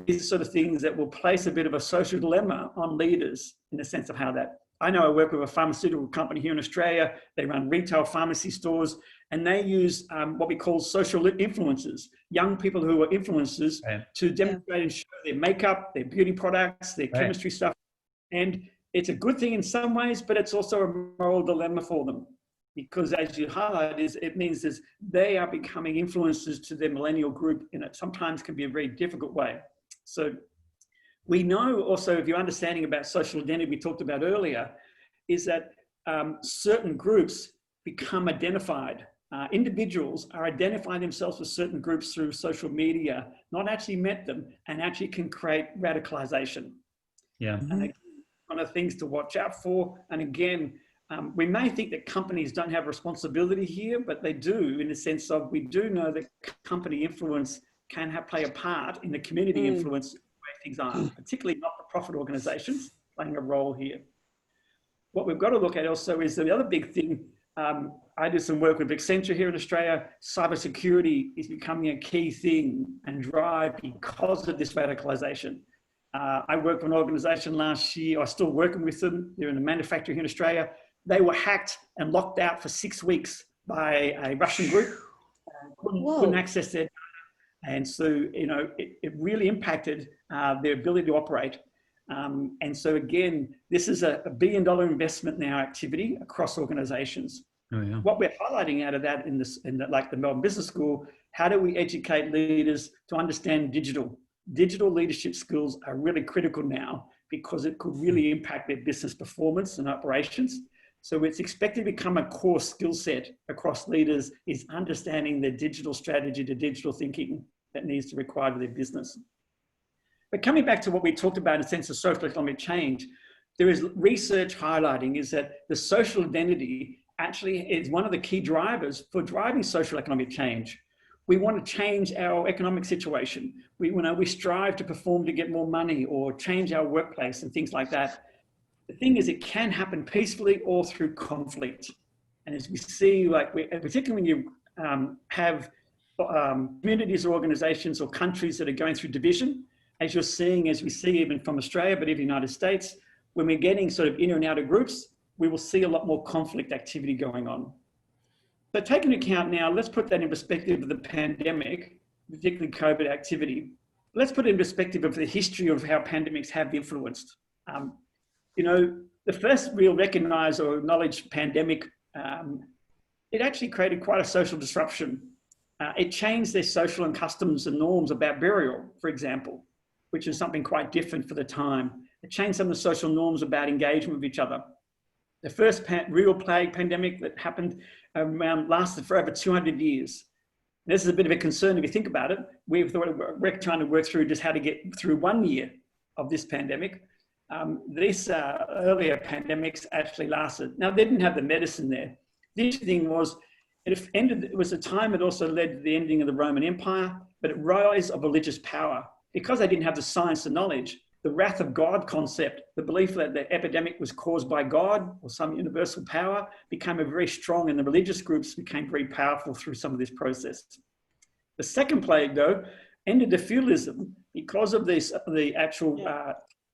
these sort of things that will place a bit of a social dilemma on leaders in the sense of how that. I know I work with a pharmaceutical company here in Australia. They run retail pharmacy stores, and they use what we call social influencers, young people who are influencers, to demonstrate and show their makeup, their beauty products, their chemistry stuff. And it's a good thing in some ways, but it's also a moral dilemma for them. Because as you highlight, it means is they are becoming influencers to their millennial group in it sometimes can be a very difficult way. So we know also, if you're understanding about social identity we talked about earlier, is that certain groups become identified. Individuals are identifying themselves with certain groups through social media, not actually met them, and actually can create radicalization. Yeah. And again, one of the things to watch out for. And again, we may think that companies don't have responsibility here, but they do, in the sense of we do know that company influence can play a part in the community influence the way things are, particularly not-for-profit organizations playing a role here. What we've got to look at also is the other big thing. I did some work with Accenture here in Australia. Cybersecurity is becoming a key thing and drive because of this radicalization. I worked with an organization last year. I was still working with them. They're in the manufacturing here in Australia. They were hacked and locked out for 6 weeks by a Russian group. Couldn't access their data. And so, you know, it really impacted their ability to operate. And so again, this is a $1 billion investment now activity across organizations. Oh, yeah. What we're highlighting out of that like the Melbourne Business School, how do we educate leaders to understand digital? Digital leadership skills are really critical now because it could really impact their business performance and operations. So it's expected to become a core skill set across leaders is understanding their digital strategy, the digital thinking that needs to require to their business. But coming back to what we talked about in the sense of social economic change, there is research highlighting is that the social identity actually is one of the key drivers for driving social economic change. We want to change our economic situation. We strive to perform to get more money or change our workplace and things like that. The thing is, it can happen peacefully or through conflict. And as we see, like particularly when you have communities or organizations or countries that are going through division, as we see even from Australia, but even the United States, when we're getting sort of inner and outer groups, we will see a lot more conflict activity going on. So taking into account now, let's put that in perspective of the pandemic, particularly COVID activity. Let's put it in perspective of the history of how pandemics have influenced. You know, the first real recognized or acknowledged pandemic, it actually created quite a social disruption. It changed their social and customs and norms about burial, for example, which is something quite different for the time. It changed some of the social norms about engagement with each other. The first real plague pandemic that happened lasted for over 200 years. This is a bit of a concern if you think about it. We're trying to work through just how to get through 1 year of this pandemic. These earlier pandemics actually lasted. Now, they didn't have the medicine there. The interesting thing was, it was a time that also led to the ending of the Roman Empire, but it rise of religious power. Because they didn't have the science and knowledge, the wrath of God concept, the belief that the epidemic was caused by God or some universal power, became a very strong, and the religious groups became very powerful through some of this process. The second plague, though, ended the feudalism because of this, the actual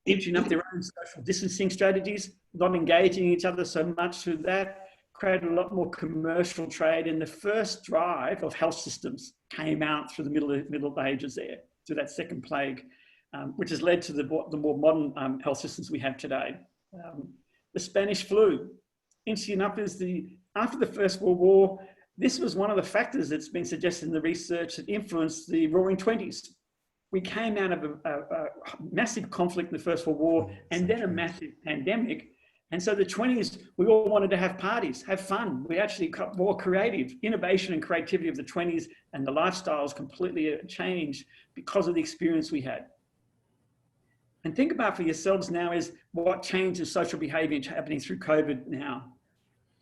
inching up their own social distancing strategies, not engaging each other so much through that, created a lot more commercial trade, and the first drive of health systems came out through the Middle Ages there, through that second plague. which has led to the more modern health systems we have today. The Spanish flu, interesting enough, is after the First World War, this was one of the factors that's been suggested in the research that influenced the Roaring Twenties. We came out of a massive conflict in the First World War and then a massive pandemic. And so the 20s, we all wanted to have parties, have fun. We actually got more creative. Innovation and creativity of the 20s and the lifestyles completely changed because of the experience we had. And think about for yourselves now is what change in social behavior is happening through COVID now.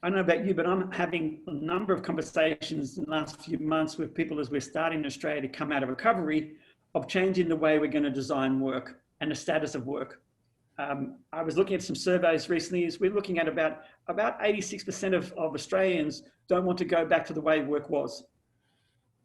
I don't know about you, but I'm having a number of conversations in the last few months with people as we're starting in Australia to come out of recovery of changing the way we're going to design work and the status of work. I was looking at some surveys recently. As we're looking at about 86% of Australians don't want to go back to the way work was.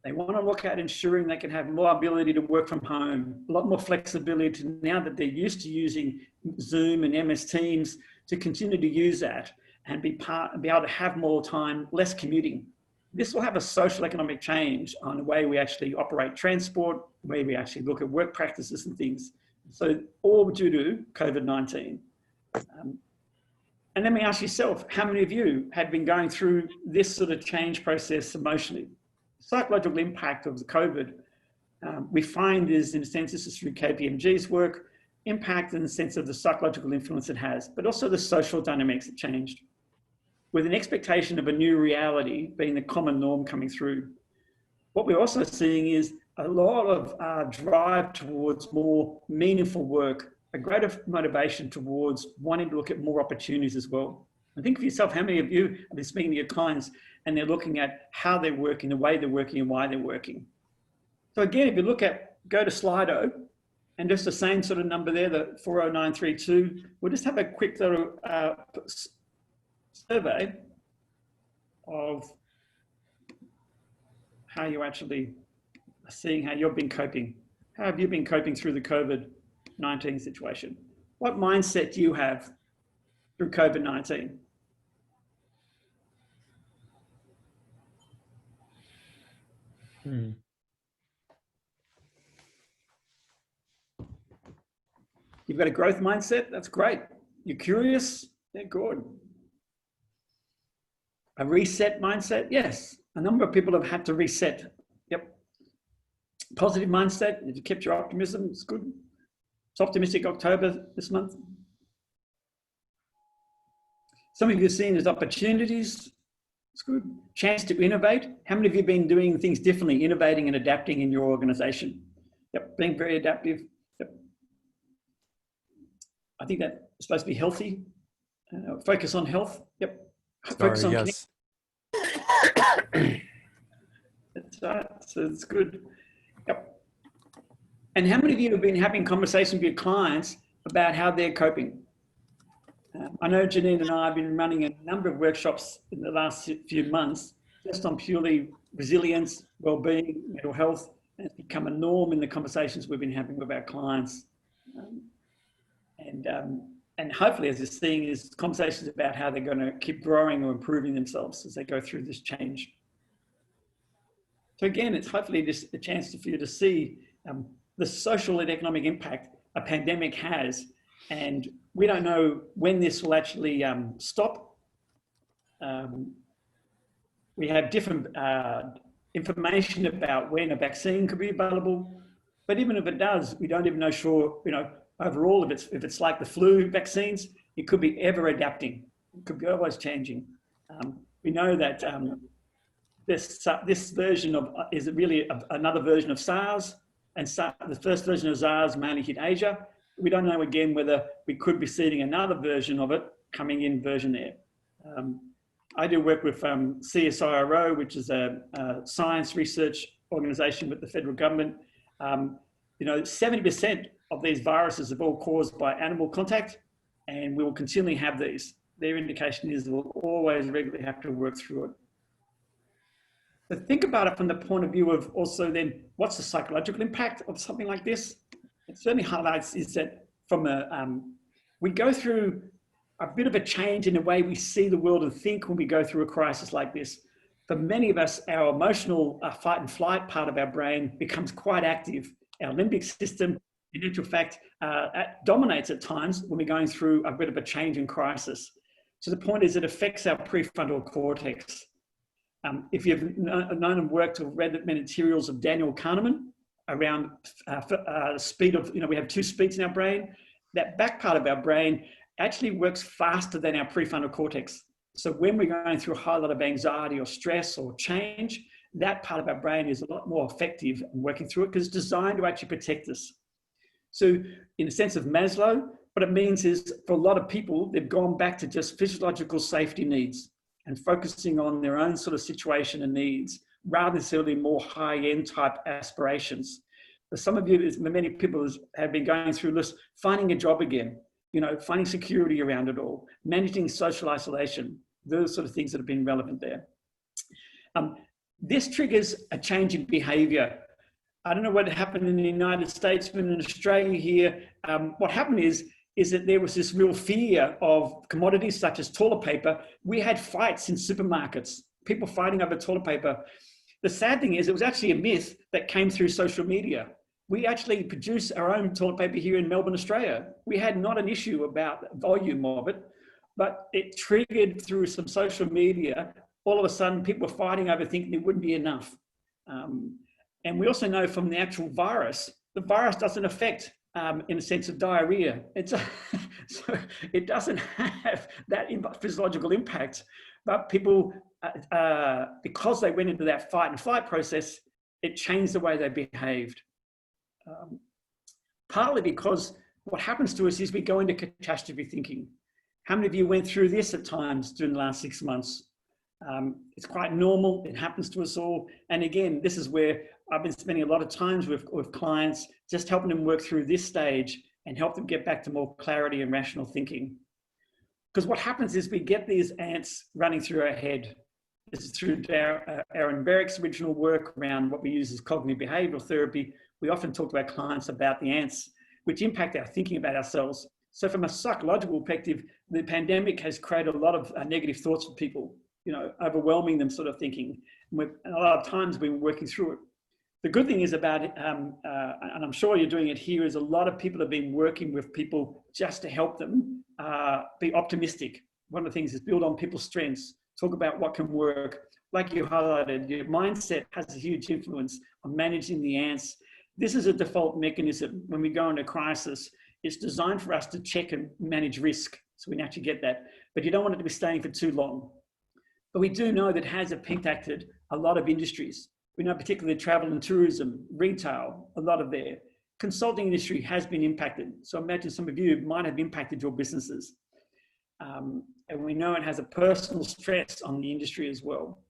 They want to look at ensuring they can have more ability to work from home, a lot more flexibility to now that they're used to using Zoom and MS Teams to continue to use that and be able to have more time, less commuting. This will have a social economic change on the way we actually operate transport, the way we actually look at work practices and things. So all due to COVID-19. And let me ask yourself, how many of you had been going through this sort of change process emotionally? Psychological impact of the COVID, we find is, in a sense, this is through KPMG's work, impact in the sense of the psychological influence it has, but also the social dynamics that changed. With an expectation of a new reality being the common norm coming through. What we're also seeing is a lot of drive towards more meaningful work, a greater motivation towards wanting to look at more opportunities as well. And think for yourself, how many of you have been speaking to your clients and they're looking at how they're working, the way they're working and why they're working. So again, if you go to Slido and just the same sort of number there, the 40932, we'll just have a quick little survey of how you actually are seeing how you've been coping. How have you been coping through the COVID-19 situation? What mindset do you have through COVID-19? You've got a growth mindset, that's great. You're curious, they're good. A reset mindset, yes. A number of people have had to reset. Yep. Positive mindset, if you kept your optimism, it's good. It's optimistic October this month. Some of you have seen as opportunities, it's good. Chance to innovate. How many of you have been doing things differently, innovating and adapting in your organization? Yep, being very adaptive. Yep. I think that's supposed to be healthy. Focus on health. Yep. Focus on yes. That's right. So it's good. Yep. And how many of you have been having conversations with your clients about how they're coping? I know Janine and I have been running a number of workshops in the last few months just on purely resilience, well-being, mental health, and it's become a norm in the conversations we've been having with our clients. And hopefully, as you're seeing, is conversations about how they're going to keep growing or improving themselves as they go through this change. So again, it's hopefully just a chance for you to see the social and economic impact a pandemic has. And we don't know when this will actually stop. We have different information about when a vaccine could be available. But even if it does, we don't even know overall, if it's like the flu vaccines, it could be ever adapting. It could be always changing. We know that this version is really another version of SARS, and the first version of SARS mainly hit Asia. We don't know again whether we could be seeing another version of it coming in version there. I do work with CSIRO, which is a science research organization with the federal government. 70% of these viruses are all caused by animal contact, and we will continually have these. Their indication is we'll always regularly have to work through it. But think about it from the point of view of also then, what's the psychological impact of something like this? It certainly highlights is that we go through a bit of a change in the way we see the world and think when we go through a crisis like this. For many of us, our emotional fight and flight part of our brain becomes quite active. Our limbic system in actual fact, dominates at times when we're going through a bit of a change in crisis. So the point is it affects our prefrontal cortex. If you've known and worked or read the materials of Daniel Kahneman around speed of, we have 2 speeds in our brain, that back part of our brain actually works faster than our prefrontal cortex. So when we're going through a high lot of anxiety or stress or change, that part of our brain is a lot more effective in working through it because it's designed to actually protect us. So in the sense of Maslow, what it means is for a lot of people, they've gone back to just physiological safety needs and focusing on their own sort of situation and needs rather than necessarily more high-end type aspirations. For some of you, many people have been going through this, finding a job again, finding security around it all, managing social isolation, those sort of things that have been relevant there. This triggers a change in behavior. I don't know what happened in the United States, but in Australia here, what happened is that there was this real fear of commodities such as toilet paper. We had fights in supermarkets, people fighting over toilet paper. The sad thing is it was actually a myth that came through social media. We actually produce our own toilet paper here in Melbourne, Australia. We had not an issue about the volume of it, but it triggered through some social media. All of a sudden, people were fighting over thinking there wouldn't be enough. And we also know from the actual virus, the virus doesn't affect, in a sense of diarrhea. So it doesn't have that physiological impact, but people, because they went into that fight and flight process, it changed the way they behaved. Partly because what happens to us is we go into catastrophe thinking. How many of you went through this at times during the last 6 months? It's quite normal. It happens to us all. And again, this is where I've been spending a lot of time with clients, just helping them work through this stage and help them get back to more clarity and rational thinking. Because what happens is we get these ants running through our head. This is through Aaron Berwick's original work around what we use as cognitive behavioral therapy. We often talk to our clients about the ants, which impact our thinking about ourselves. So from a psychological perspective, the pandemic has created a lot of negative thoughts for people, overwhelming them sort of thinking. And a lot of times we've been working through it. The good thing is about it, and I'm sure you're doing it here, is a lot of people have been working with people just to help them be optimistic. One of the things is build on people's strengths, talk about what can work. Like you highlighted, your mindset has a huge influence on managing the ants. This is a default mechanism when we go into crisis. It's designed for us to check and manage risk, so we naturally get that. But you don't want it to be staying for too long. But we do know that it has impacted a lot of industries. We know particularly travel and tourism, retail, a lot of their consulting industry has been impacted. So imagine some of you might have impacted your businesses. And we know it has a personal stress on the industry as well.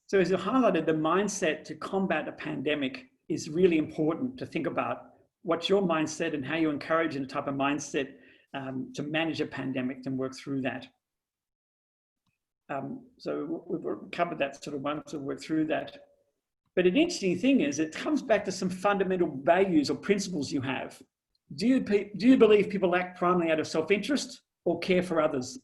So as you highlighted, the mindset to combat a pandemic is really important to think about. What's your mindset and how you encourage a type of mindset to manage a pandemic and work through that. So we've covered that sort of one to work through that. But an interesting thing is it comes back to some fundamental values or principles you have. Do you believe people act primarily out of self-interest or care for others?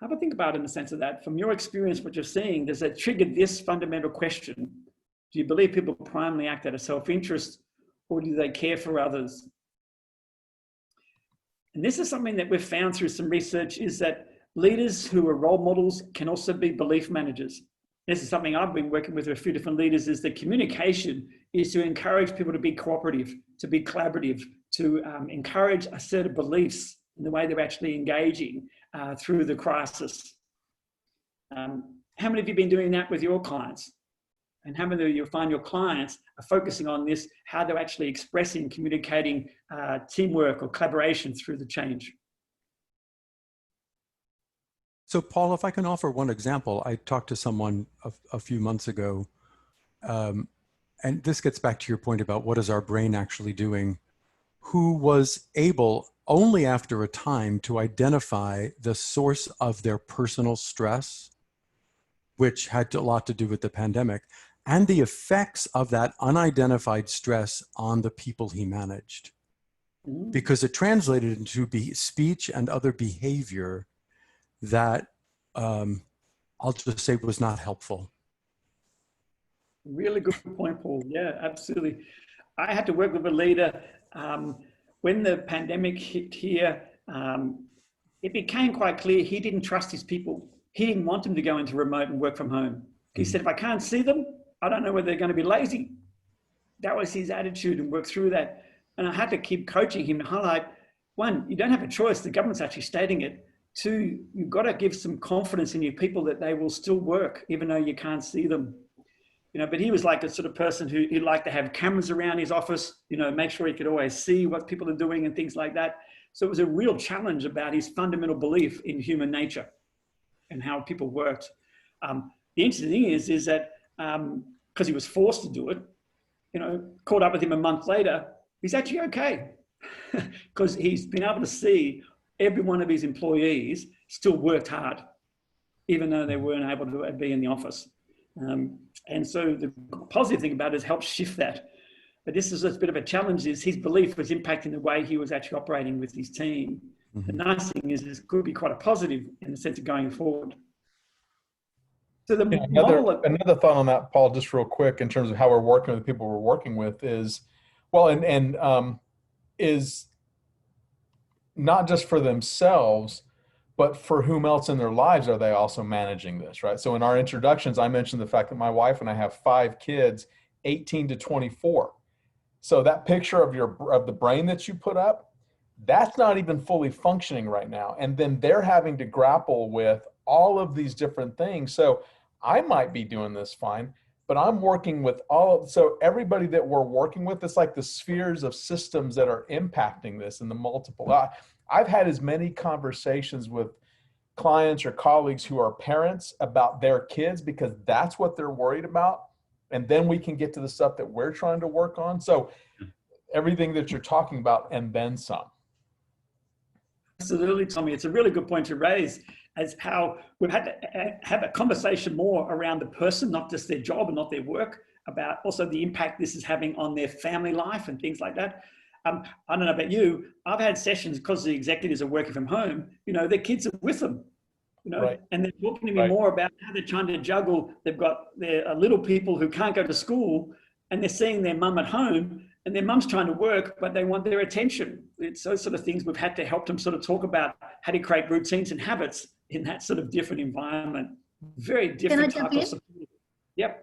Have a think about it in the sense of that. From your experience, what you're seeing, does that trigger this fundamental question? Do you believe people primarily act out of self-interest or do they care for others? And this is something that we've found through some research is that leaders who are role models can also be belief managers. This is something I've been working with a few different leaders is that communication is to encourage people to be cooperative, to be collaborative, to encourage a set of beliefs in the way they're actually engaging through the crisis. How many of you have been doing that with your clients? And how many of you find your clients are focusing on this, how they're actually expressing, communicating teamwork or collaboration through the change? So Paul, if I can offer one example, I talked to someone a few months ago, and this gets back to your point about what is our brain actually doing, who was able only after a time to identify the source of their personal stress, which had a lot to do with the pandemic, and the effects of that unidentified stress on the people he managed. Because it translated into speech and other behavior that I'll just say was not helpful. Really good point, Paul. Yeah, absolutely. I had to work with a leader when the pandemic hit here. It became quite clear he didn't trust his people. He didn't want them to go into remote and work from home. He said, if I can't see them, I don't know whether they're going to be lazy. That was his attitude, and work through that. And I had to keep coaching him to highlight, one, you don't have a choice. The government's actually stating it. Two, you've got to give some confidence in your people that they will still work, even though you can't see them. But he was like a sort of person who liked to have cameras around his office, make sure he could always see what people are doing and things like that. So it was a real challenge about his fundamental belief in human nature and how people worked. The interesting thing is that because he was forced to do it, caught up with him a month later, he's actually okay because he's been able to see every one of his employees still worked hard, even though they weren't able to be in the office. And so the positive thing about it is help shift that. But this is a bit of a challenge, is his belief was impacting the way he was actually operating with his team. The nice thing is this could be quite a positive in the sense of going forward. So the another thought on that, Paul, just real quick, in terms of how we're working with the people we're working with is, is not just for themselves, but for whom else in their lives are they also managing this, right? So in our introductions, I mentioned the fact that my wife and I have 5 kids, 18 to 24. So that picture of the brain that you put up, that's not even fully functioning right now. And then they're having to grapple with all of these different things. So I might be doing this fine, but I'm working with so everybody that we're working with, it's like the spheres of systems that are impacting this and the multiple. I've had as many conversations with clients or colleagues who are parents about their kids because that's what they're worried about. And then we can get to the stuff that we're trying to work on. So everything that you're talking about and then some. Absolutely, Tommy. It's a really good point to raise, as how we've had to have a conversation more around the person, not just their job and not their work, about also the impact this is having on their family life and things like that. I don't know about you, I've had sessions because the executives are working from home, their kids are with them, right. And they're talking to me more about how they're trying to juggle. They've got their little people who can't go to school and they're seeing their mum at home and their mum's trying to work, but they want their attention. It's those sort of things we've had to help them sort of talk about how to create routines and habits in that sort of different environment. Very different type of support. Yep.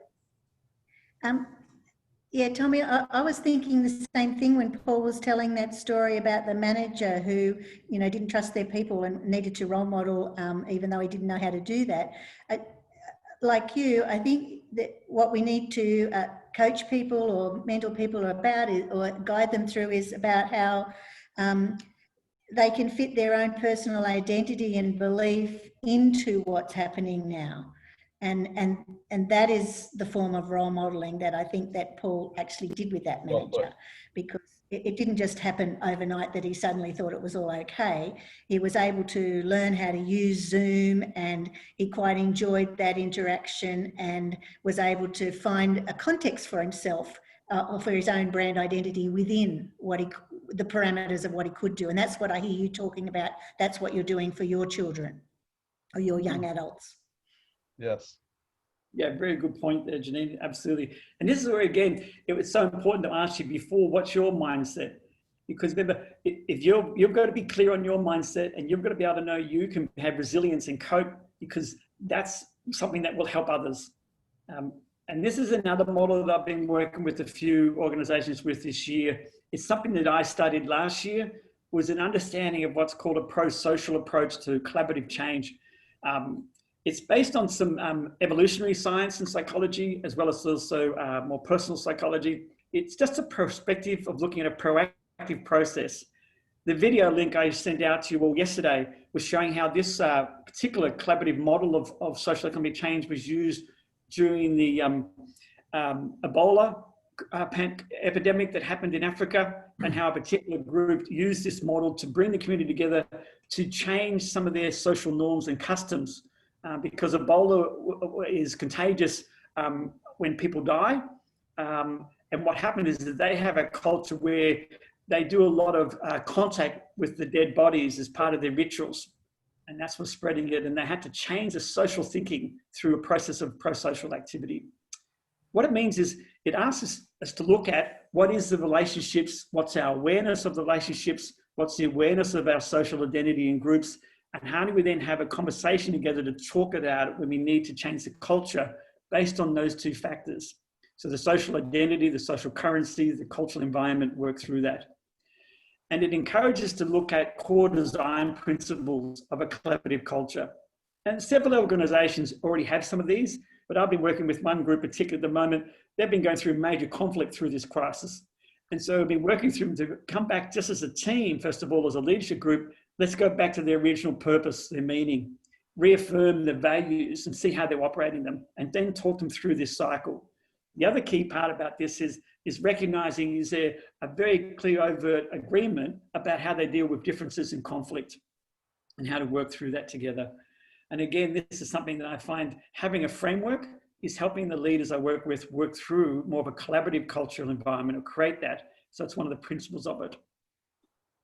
Yeah, Tommy, I was thinking the same thing when Paul was telling that story about the manager who, didn't trust their people and needed to role model, even though he didn't know how to do that. Like you, I think that what we need to coach people or mentor people about or guide them through is about how they can fit their own personal identity and belief into what's happening now. And that is the form of role modeling that I think that Paul actually did with that manager, because it didn't just happen overnight that he suddenly thought it was all okay. He was able to learn how to use Zoom, and he quite enjoyed that interaction and was able to find a context for himself or for his own brand identity within the parameters of what he could do. And that's what I hear you talking about. That's what you're doing for your children or your young adults. Yes. Yeah, very good point there, Janine. Absolutely. And this is where, again, it was so important to ask you before, what's your mindset? Because remember, if you've got to be clear on your mindset, and you've got to be able to know you can have resilience and cope, because that's something that will help others. And this is another model that I've been working with a few organizations with this year. It's something that I studied last year, was an understanding of what's called a pro-social approach to collaborative change. It's based on some evolutionary science and psychology, as well as also more personal psychology. It's just a perspective of looking at a proactive process. The video link I sent out to you all yesterday was showing how this particular collaborative model of social economic change was used during the Ebola epidemic that happened in Africa, and how a particular group used this model to bring the community together to change some of their social norms and customs. Because Ebola is contagious when people die. And what happened is that they have a culture where they do a lot of contact with the dead bodies as part of their rituals. And that's what's spreading it. And they had to change the social thinking through a process of pro-social activity. What it means is it asks us to look at what is the relationships, what's our awareness of the relationships, what's the awareness of our social identity in groups, and how do we then have a conversation together to talk about it when we need to change the culture based on those two factors. So the social identity, the social currency, the cultural environment work through that. And it encourages to look at core design principles of a collaborative culture. And several organizations already have some of these, but I've been working with one group particularly at the moment. They've been going through major conflict through this crisis. And so we've been working through them to come back just as a team, first of all, as a leadership group. Let's go back to their original purpose, their meaning, reaffirm their values and see how they're operating them, and then talk them through this cycle. The other key part about this is recognizing, is there a very clear overt agreement about how they deal with differences in conflict and how to work through that together. And again, this is something that I find having a framework is helping the leaders I work with work through more of a collaborative cultural environment or create that. So it's one of the principles of it.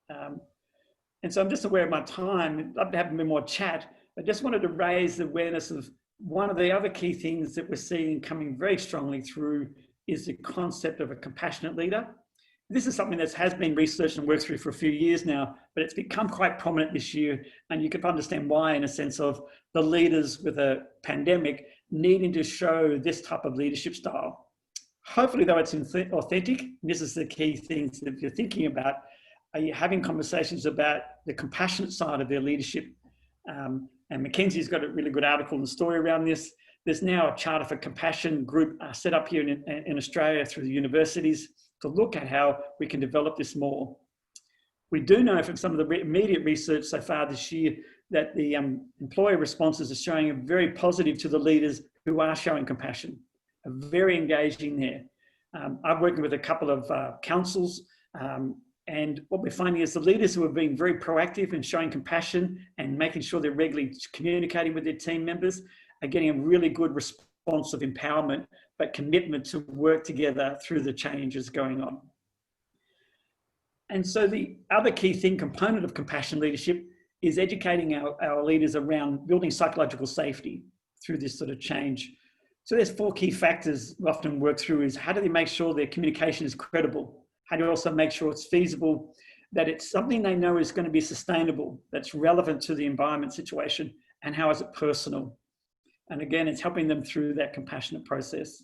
And so I'm just aware of my time. I'd love to have a bit more chat. I just wanted to raise the awareness of one of the other key things that we're seeing coming very strongly through is the concept of a compassionate leader. This is something that has been researched and worked through for a few years now, but it's become quite prominent this year. And you can understand why, in a sense of the leaders with a pandemic needing to show this type of leadership style. Hopefully, though, it's authentic. And this is the key things that you're thinking about. Are you having conversations about the compassionate side of their leadership? And Mackenzie's got a really good article and story around this. There's now a Charter for Compassion group set up here in Australia through the universities to look at how we can develop this more. We do know from some of the immediate research so far this year that the employee responses are showing a very positive to the leaders who are showing compassion, are very engaging there. I'm working with a couple of councils, and what we're finding is the leaders who have been very proactive in showing compassion and making sure they're regularly communicating with their team members are getting a really good response of empowerment, but commitment to work together through the changes going on. And so the other key component of compassion leadership is educating our leaders around building psychological safety through this sort of change. So there's 4 key factors we often work through is how do they make sure their communication is credible? How do you also make sure it's feasible, that it's something they know is going to be sustainable, that's relevant to the environment situation, and how is it personal? And again, it's helping them through that compassionate process.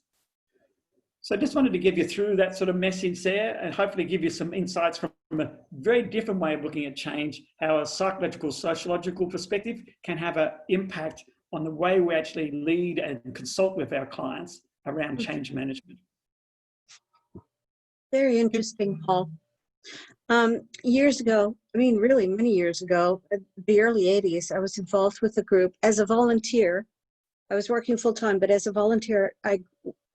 So I just wanted to give you through that sort of message there and hopefully give you some insights from a very different way of looking at change, how a psychological, sociological perspective can have an impact on the way we actually lead and consult with our clients around change management. Very interesting, Paul. Years ago, I mean, really many years ago, the early 80s, I was involved with a group as a volunteer. I was working full time, but as a volunteer, I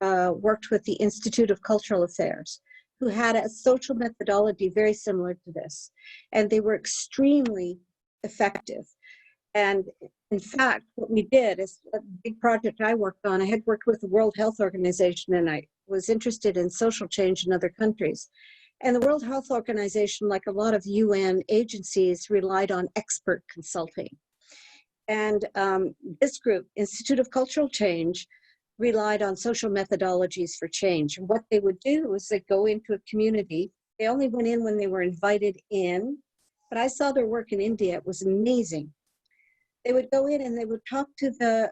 worked with the Institute of Cultural Affairs, who had a social methodology very similar to this. And they were extremely effective. And in fact, what we did is a big project I worked on. I had worked with the World Health Organization, and I was interested in social change in other countries. And the World Health Organization, like a lot of UN agencies, relied on expert consulting. And this group, Institute of Cultural Change, relied on social methodologies for change. And what they would do is they'd go into a community. They only went in when they were invited in, but I saw their work in India. It was amazing. They would go in and they would talk to the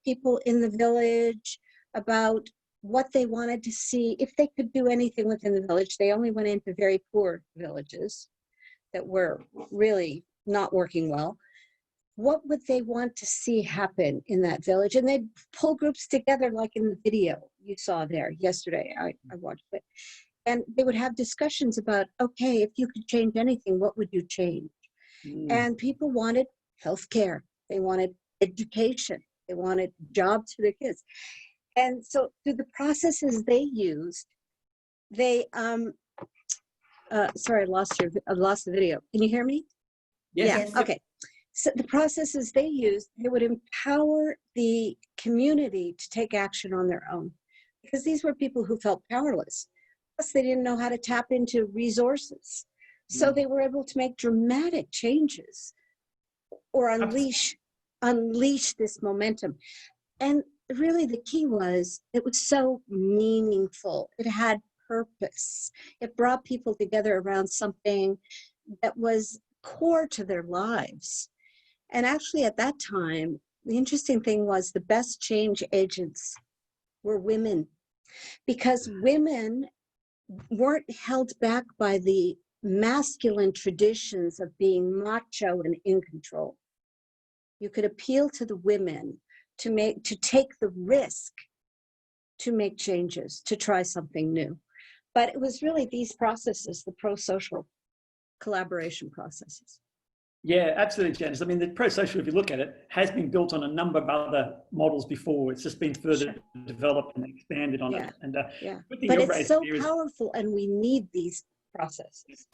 people in the village about what they wanted to see, if they could do anything within the village. They only went into very poor villages that were really not working well. What would they want to see happen in that village? And they'd pull groups together like in the video you saw there yesterday. I watched it. And they would have discussions about, okay, if you could change anything, what would you change? And people wanted healthcare. They wanted education. They wanted jobs for their kids. And so through the processes they used, they, sorry, I lost the video. Can you hear me? Yes. Yeah, okay. So the processes they used, they would empower the community to take action on their own, because these were people who felt powerless. Plus, they didn't know how to tap into resources. So they were able to make dramatic changes or unleash this momentum. And really the key was, it was so meaningful. It had purpose. It brought people together around something that was core to their lives. And actually at that time, the interesting thing was the best change agents were women, because women weren't held back by the masculine traditions of being macho and in control. You could appeal to the women to take the risk to make changes, to try something new. But it was really these processes, the pro-social collaboration processes. Yeah, absolutely, Janice. I mean, the pro-social, if you look at it, has been built on a number of other models before. It's just been further developed and expanded on it. And but it's so powerful, and we need these processes.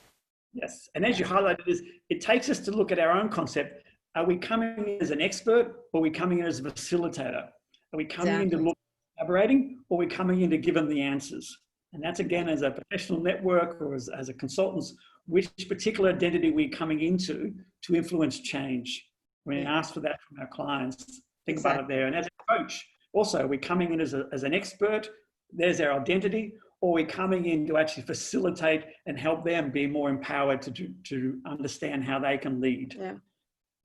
Yes, and as you highlighted, it takes us to look at our own concept. Are we coming in as an expert, or are we coming in as a facilitator? Are we coming in to look at collaborating, or are we coming in to give them the answers? And that's, again, as a professional network or as a consultants, which particular identity we're coming into to influence change. We ask for that from our clients. Think about it there. And as a coach, also, we're coming in as an expert. There's our identity. Or we're coming in to actually facilitate and help them be more empowered to understand how they can lead. Yeah.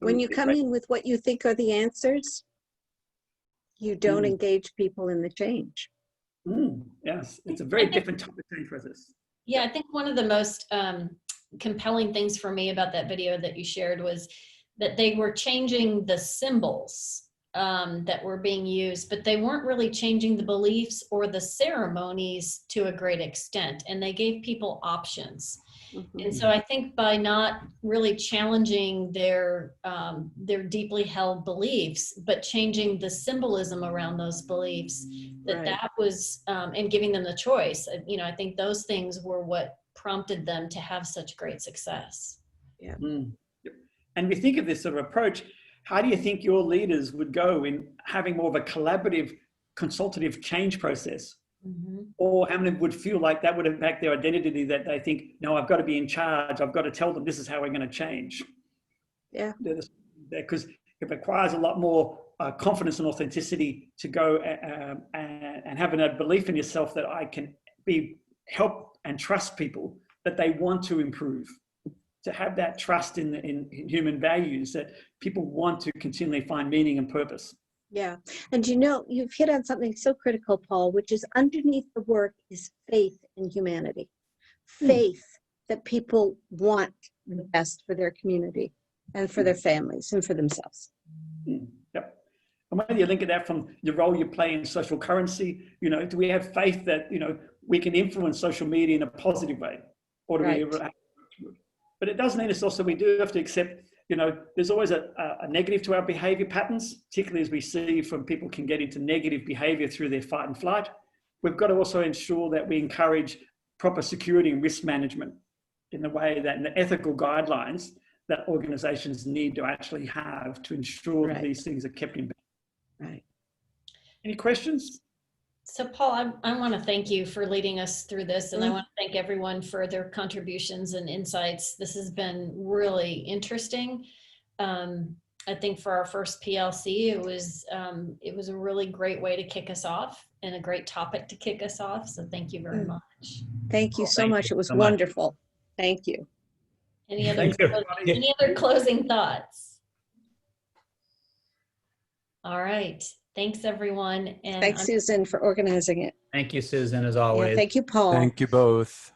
When you come in with what you think are the answers, you don't engage people in the change. Yes, it's a very different type of change process. Yeah, I think one of the most compelling things for me about that video that you shared was that they were changing the symbols that were being used, but they weren't really changing the beliefs or the ceremonies to a great extent, and they gave people options. And so I think by not really challenging their deeply held beliefs, but changing the symbolism around those beliefs, that was, and giving them the choice, you know, I think those things were what prompted them to have such great success. Yeah. And we think of this sort of approach. How do you think your leaders would go in having more of a collaborative, consultative change process? Or how many would feel like that would impact their identity, that they think, no, I've got to be in charge. I've got to tell them this is how we're going to change. Yeah. Because it requires a lot more confidence and authenticity to go and having a belief in yourself that I can help and trust people, that they want to improve. To have that trust in human values, that people want to continually find meaning and purpose. Yeah. And you know, you've hit on something so critical, Paul, which is underneath the work is faith in humanity. Faith that people want the best for their community and for their families and for themselves. Yep. And when you link at that from the role you play in social currency, you know, do we have faith that, you know, we can influence social media in a positive way? Or do we? But it does mean it's also, we do have to accept, you know, there's always a negative to our behavior patterns, particularly as we see from people can get into negative behavior through their fight and flight. We've got to also ensure that we encourage proper security and risk management in the way that, in the ethical guidelines that organizations need to actually have to ensure that these things are kept in balance. Any questions? So Paul, I want to thank you for leading us through this, and I want to thank everyone for their contributions and insights. This has been really interesting. I think for our first PLC, it was a really great way to kick us off and a great topic to kick us off. So thank you very much. Thank you so much. It was wonderful. Thank you. Any other closing thoughts? All right. Thanks, everyone. And thanks, Susan, for organizing it. Thank you, Susan, as always. Yeah, thank you, Paul. Thank you both.